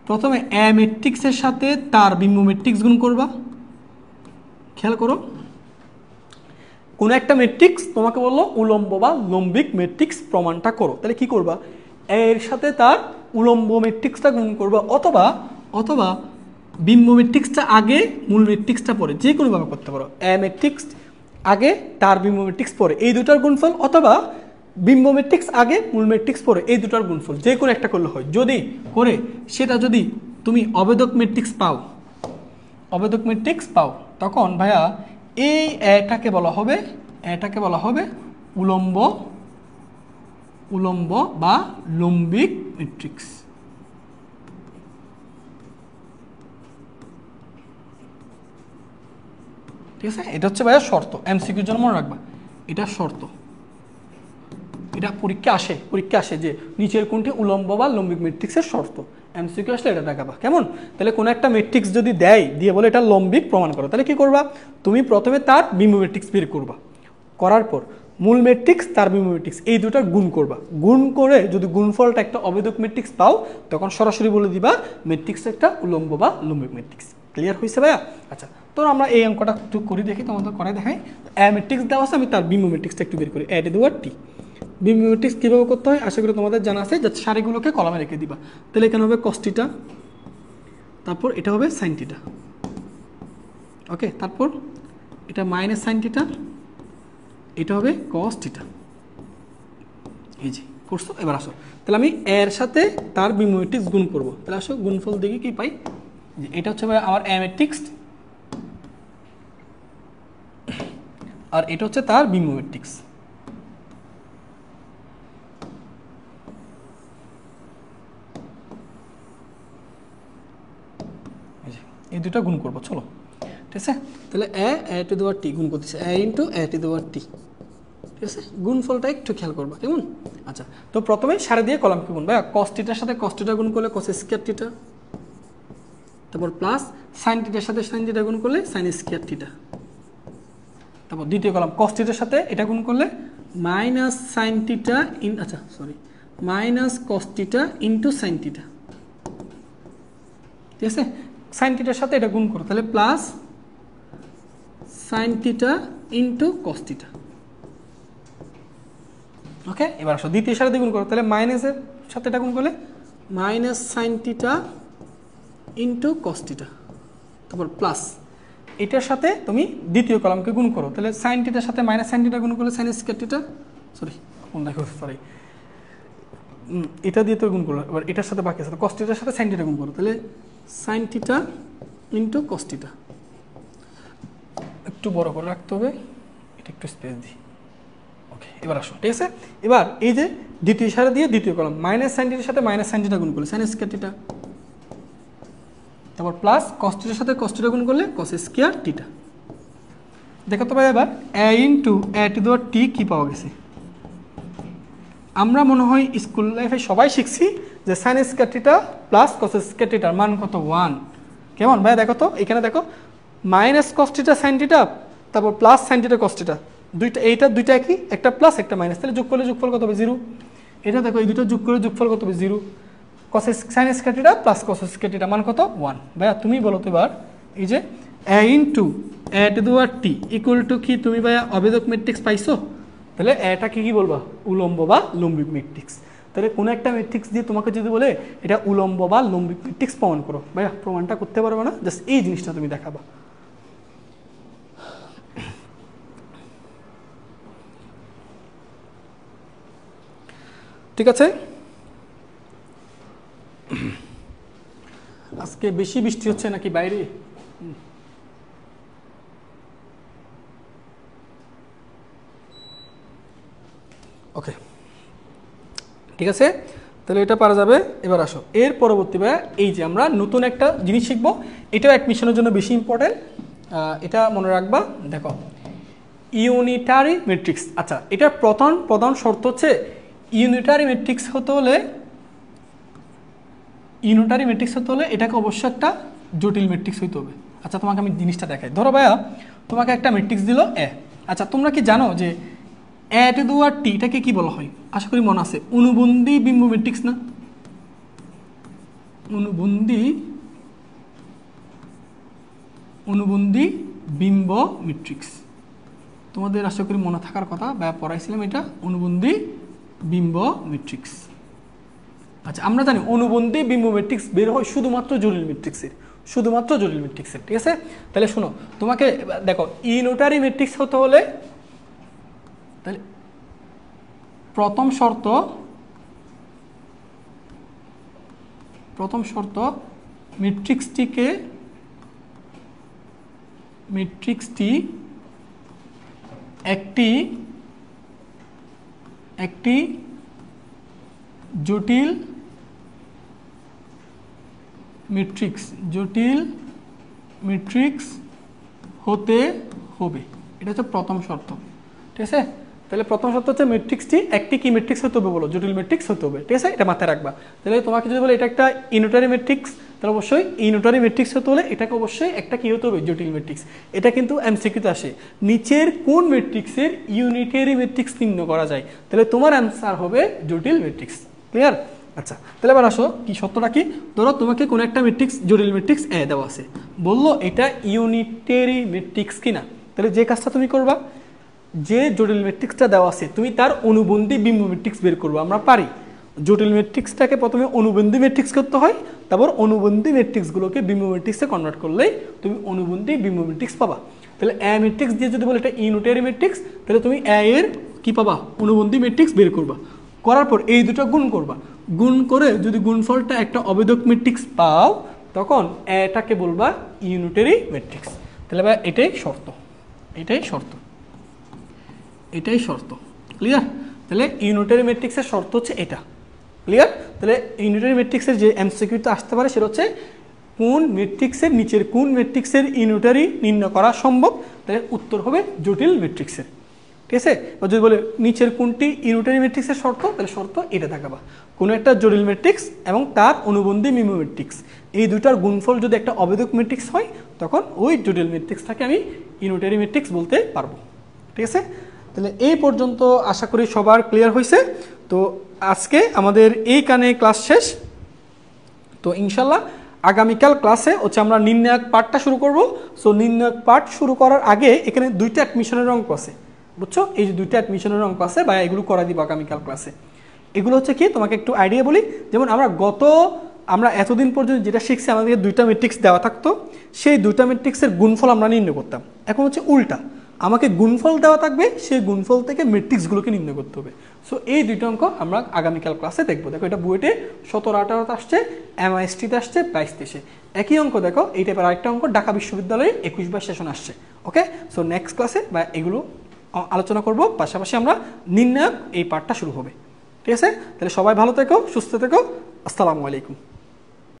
প্রথমে এ ম্যাট্রিক্সের সাথে তার বিম্ব ম্যাট্রিক্স গুণ করবা। খেয়াল করো, কোনো একটা ম্যাট্রিক্স তোমাকে বললো উলম্ব বা লম্বিক ম্যাট্রিক্স প্রমাণটা করো, তাহলে কি করবা, এর সাথে তার উলম্ব ম্যাট্রিক্সটা গুণ করবা, অথবা বিম্ব ম্যাট্রিক্সটা আগে মূল ম্যাট্রিক্সটা পরে, যে কোনোভাবে করতে পারো। এ ম্যাট্রিক্স আগে তার বিম্ব ম্যাট্রিক্স পরে, এই দুটার গুণফল, অথবা বিম্ব ম্যাট্রিক্স আগে মূল ম্যাট্রিক্স পরে, এই দুটার গুণফল, যে কোনো একটা করলে হয়। যদি করে সেটা যদি তুমি অবেদক ম্যাট্রিক্স পাও তখন ভাইয়া এই এটাকে বলা হবে উলম্ব বা লম্বিক ম্যাট্রিক্স। ঠিক আছে, এটা হচ্ছে ভাইয়া শর্ত, এমসিকিউর জন্য মনে রাখবা, এটা শর্ত, এটা পরীক্ষা আসে যে নিচের কোনটি উলম্ব বা লম্বিক ম্যাট্রিক্সের শর্ত। এমসিকিউ আসলে এটা দেখাবা, কেমন। তাহলে কোনো একটা ম্যাট্রিক্স যদি দেয়, দিয়ে বলে এটা লম্বিক প্রমাণ করো, তাহলে কি করবা, তুমি প্রথমে তার বিম্ব ম্যাট্রিক্স বের করবা, করার পর মূল ম্যাট্রিক্স তার বিম্ব ম্যাট্রিক্স এই দুটা গুণ করবা, গুণ করে যদি গুণফলটা একটা অবেদক ম্যাট্রিক্স পাও তখন সরাসরি বলে দিবা ম্যাট্রিক্স একটা উলম্ব বা লম্বিক ম্যাট্রিক্স। ক্লিয়ার হয়েছে ভাইয়া? আচ্ছা, তো আমরা এই অঙ্কটা একটু করে দেখি, তোমাদের করে দেখাই। এ ম্যাট্রিক্স দেওয়া আছে, আমি তার বিম্ব ম্যাট্রিক্সটা একটু বের করি। এ to the power T, বিম্ব matrix কীভাবে করতে হয় আশা করি তোমাদের জানা আছে, যে সারিগুলোকে কলামে রেখে দিবা। তাহলে এখানে হবে cos θ তারপর এটা হবে সাইন থিটা, ওকে, তারপর এটা মাইনাস সাইন থিটা, এটা হবে কস থিটা। এই যে করছো, এবার আসো তাহলে আমি এর সাথে তার বি ম্যাট্রিক্স গুণ করব। তাহলে আসো গুণফল দেখি কি পাই। যে এটা হচ্ছে আমার এ ম্যাট্রিক্স আর এটা হচ্ছে তার বি ম্যাট্রিক্স। এই দুটো গুণ করবো, চলো ঠিক আছে। তাহলে এ টু দি পাওয়ার টি গুণ করতেছে এ into a to the power টি, ঠিক আছে। গুণফলটা একটু খেয়াল করবা, কেমন? আচ্ছা, তো প্রথমে সারে দিয়ে কলামকে গুণ, ভাই কস থিটার সাথে কস থিটা গুণ করলে কস স্কয়ার থিটা, তারপর প্লাস সাইন থিটার সাথে সাইন থিটা গুণ করলে সাইন স্কয়ার থিটা, তারপর দ্বিতীয় কলাম কস থিটার সাথে এটা গুণ করলে মাইনাস সাইন থিটা ইন, আচ্ছা sorry, minus cos theta into sine theta, ঠিক আছে। সাইন থিটার সাথে এটা গুণ করো, তাহলে plus sine theta into cos theta, okay. এবার আসো দ্বিতীয় সাথে গুণ করো, তাহলে মাইনাসের সাথে এটা গুণ করলে minus sine theta into cos theta, তারপর প্লাস এটার সাথে তুমি দ্বিতীয় কলামকে গুণ করো, তাহলে সাইন থিটার সাথে মাইনাস সাইন থিটা গুণ করলে সাইন স্কয়ার থিটা, সরি দেখো সরি, এটা দিয়ে তো গুণ করলো। এবার এটার সাথে বাকি আছে কস থিটার সাথে সাইন থিটা গুণ করো, তাহলে sign theta into cos theta. একটু বড় করে রাখতে হবে, এটা একটু স্পেস দিই, ওকে। এবার আসো, ঠিক আছে। এবার এই যে দ্বিতীয় সারে দিয়ে দ্বিতীয় কলাম মাইনাস সাইন থিটার সাথে মাইনাস সাইন থিটা গুণ করলে সাইন স্কয়ার থিটা, তারপর প্লাস কস থিটার সাথে কস থিটা গুণ করলে কস স্কয়ার থিটা। দেখো তো ভাই এবার এ into a to the power টি কি পাওয়া গেছে। আমরা মনে হয় স্কুল লাইফে সবাই শিখছি যে sine square theta plus cos square থিটার মান কত 1, কেমন ভাই? দেখো তো এখানে দেখো minus cos theta sine theta, তারপর plus sine theta cos theta, দুইটা এইটা দুইটা একই, একটা প্লাস একটা মাইনাস, তাহলে যোগ করলে যোগফল কত হবে 0। এটা দেখো এই দুটো যোগ করে যোগফল কত হবে 0, কস sine square theta plus cos square theta মান কত 1। ভাইয়া তুমি বলো তো এবার এই যে a into a to the power t equal to কি, তুমি ভাইয়া অবেদক ম্যাট্রিক্স পাইছো? তাহলে এটাকে কি বলবা? উলম্ব বা লম্বিক ম্যাট্রিক্স। তাহলে কোনো একটা ম্যাট্রিক্স দিয়ে তোমাকে যদি বলে এটা উলম্ব বা লম্বিক ম্যাট্রিক্স প্রমাণ করো, ভাইয়া প্রমাণটা করতে পারবে না, জাস্ট এই জিনিসটা তুমি দেখাবা। ঠিক আছে, আজকে বেশি বৃষ্টি হচ্ছে নাকি বাইরে? ওকে, ঠিক আছে, তাহলে এটা পারা যাবে। এবার আসো এর পরবর্তী এই যে আমরা নতুন একটা জিনিস শিখবো, এটাও অ্যাডমিশনের জন্য বেশি ইম্পর্টেন্ট, এটা মনে রাখবা। দেখো ইউনিটারি ম্যাট্রিক্স, আচ্ছা এটার প্রধান শর্ত হচ্ছে ইউনিটারি ম্যাট্রিক্স হতে হলে এটাকে অবশ্যই একটা জটিল ম্যাট্রিক্স হইতে হবে। আচ্ছা তোমাকে আমি জিনিসটা দেখাই, ধরো ভাইয়া তোমাকে একটা ম্যাট্রিক্স দিল এ, আচ্ছা তোমরা কি জানো যে এ টু দি পাওয়ার টি এটাকে কি বলা হয়? আশা করি মনে আছে, অনুবন্ধী বিম্ব ম্যাট্রিক্স না? অনুবন্ধী বিম্ব ম্যাট্রিক্স তোমাদের আশা করি মনে থাকার কথা, বা পড়াইছিলাম এটা অনুবন্ধী বিম্ব ম্যাট্রিক্স। আচ্ছা আমরা জানি অনুবন্ধী বিম্ব ম্যাট্রিক্স বের হয় শুধুমাত্র জটিল ম্যাট্রিক্সের, ঠিক আছে। তাহলে শোনো, তোমাকে দেখো ইউনিটারি ম্যাট্রিক্স হতে হলে তাহলে প্রথম শর্ত ম্যাট্রিক্সটি একটি জটিল ম্যাট্রিক্স হতে হবে, এটা হচ্ছে প্রথম শর্ত, ঠিক আছে। তাহলে প্রথম শর্ত হচ্ছে ম্যাট্রিক্সটি একটি কি ম্যাট্রিক্স হতে হবে বলো? জটিল ম্যাট্রিক্স হতে হবে, ঠিক আছে, এটা মাথায় রাখবা। তাহলে তোমাকে যদি বলে এটা একটা ইউনিটারি ম্যাট্রিক্স, তাহলে অবশ্যই ইউনিটারি ম্যাট্রিক্স হতে হলে এটাকে অবশ্যই একটা কি হতে হবে? জটিল ম্যাট্রিক্স। এটা কিন্তু এমসিকিউতে আসে, নিচের কোন ম্যাট্রিক্সের ইউনিটারি ম্যাট্রিক্স নির্ণয় করা যায়? তাহলে তোমার অ্যান্সার হবে জটিল ম্যাট্রিক্স, ক্লিয়ার? আচ্ছা তাহলে এবার আসো কি সত্যটা কি, ধরো তোমাকে কোনো একটা ম্যাট্রিক্স জটিল ম্যাট্রিক্স এ দেওয়া আছে, বললো এটা ইউনিটারি ম্যাট্রিক্স কিনা, তাহলে যে কাজটা তুমি করবা, যে জটিল ম্যাট্রিক্সটা দেওয়া আছে তুমি তার অনুবন্ধী বিম্ব ম্যাট্রিক্স বের করবো, আমরা পারি। জটিল ম্যাট্রিক্সটাকে প্রথমে অনুবন্ধী ম্যাট্রিক্স করতে হয়, তারপর অনুবন্ধী ম্যাট্রিক্সগুলোকে বিম্ব ম্যাট্রিক্সে কনভার্ট করলেই তুমি অনুবন্ধী বিম্ব ম্যাট্রিক্স পাবা। তাহলে এ ম্যাট্রিক্স দিয়ে যদি বলে এটা ইউনিটারি ম্যাট্রিক্স, তাহলে তুমি এ এর কি পাবা, অনুবন্ধী ম্যাট্রিক্স বের করবা, করার পর এই দুটো গুণ করবা, গুণ করে যদি গুণফলটা একটা অবেদক ম্যাট্রিক্স পাও তখন এটাকে বলবা ইউনিটারি ম্যাট্রিক্স। তাহলে ভাই এটাই শর্ত, এটাই শর্ত, এটাই শর্ত। ক্লিয়ার? তাহলে ইউনিটারি ম্যাট্রিক্সের শর্ত হচ্ছে এটা। ক্লিয়ার? তাহলে ইউনিটারি ম্যাট্রিক্সের যে এমসিকিউটা আসতে পারে সেটা হচ্ছে কোন ম্যাট্রিক্সের নিচের কোন ম্যাট্রিক্সের ইউনিটারি নির্ণয় করা সম্ভব, তাহলে উত্তর হবে জটিল ম্যাট্রিক্সের। ঠিক আছে? যদি বলে নিচের কোনটি ইউনিটারি ম্যাট্রিক্সের শর্ত, তাহলে শর্ত এটা দেখাবা, কোনো একটা জটিল ম্যাট্রিক্স এবং তার অনুবন্ধী বিম্ব ম্যাট্রিক্স এই দুটার গুণফল যদি একটা অবেদক ম্যাট্রিক্স হয় তখন ওই জটিল ম্যাট্রিক্সটাকে আমি ইউনিটারি ম্যাট্রিক্স বলতে পারবো। ঠিক আছে? তাহলে এই পর্যন্ত আশা করি সবার ক্লিয়ার হয়েছে। তো আজকে আমাদের এইখানে ক্লাস শেষ। তো ইনশাল্লাহ আগামীকাল ক্লাসে হচ্ছে আমরা নির্ণায়ক পার্টটা শুরু করব। সো নির্ণায়ক পার্ট শুরু করার আগে এখানে দুইটা অ্যাডমিশনের অঙ্ক আছে, বুঝছো? এই যে দুইটা অ্যাডমিশনের অঙ্ক আছে বা এগুলো করা দিব আগামীকাল ক্লাসে। এগুলো হচ্ছে কি, তোমাকে একটু আইডিয়া বলি। যেমন আমরা এতদিন পর্যন্ত যেটা শিখছি, আমাদেরকে দুইটা ম্যাট্রিক্স দেওয়া থাকতো, সেই দুইটা ম্যাট্রিক্সের গুণফল আমরা নির্ণয় করতাম। এখন হচ্ছে উল্টা, আমাকে গুণফল দেওয়া থাকবে, সেই গুণফল থেকে ম্যাট্রিক্সগুলোকে নির্ণয় করতে হবে। সো এই দুইটা অঙ্ক আমরা আগামীকাল ক্লাসে দেখবো। দেখো এটা বুয়েটে 17-18 আসছে, MIST-তে আসছে 22-23। একই অঙ্ক দেখো, এই টাইপের আরেকটা অঙ্ক ঢাকা বিশ্ববিদ্যালয়ে 21-22 সেশন আসছে। ওকে, সো নেক্সট ক্লাসে বা এগুলো আলোচনা করব, পাশাপাশি আমরা নির্ণায়ক এই পার্টটা শুরু হবে। ঠিক আছে? তাহলে সবাই ভালো থেকো, সুস্থ থেকো। আসসালামু আলাইকুম।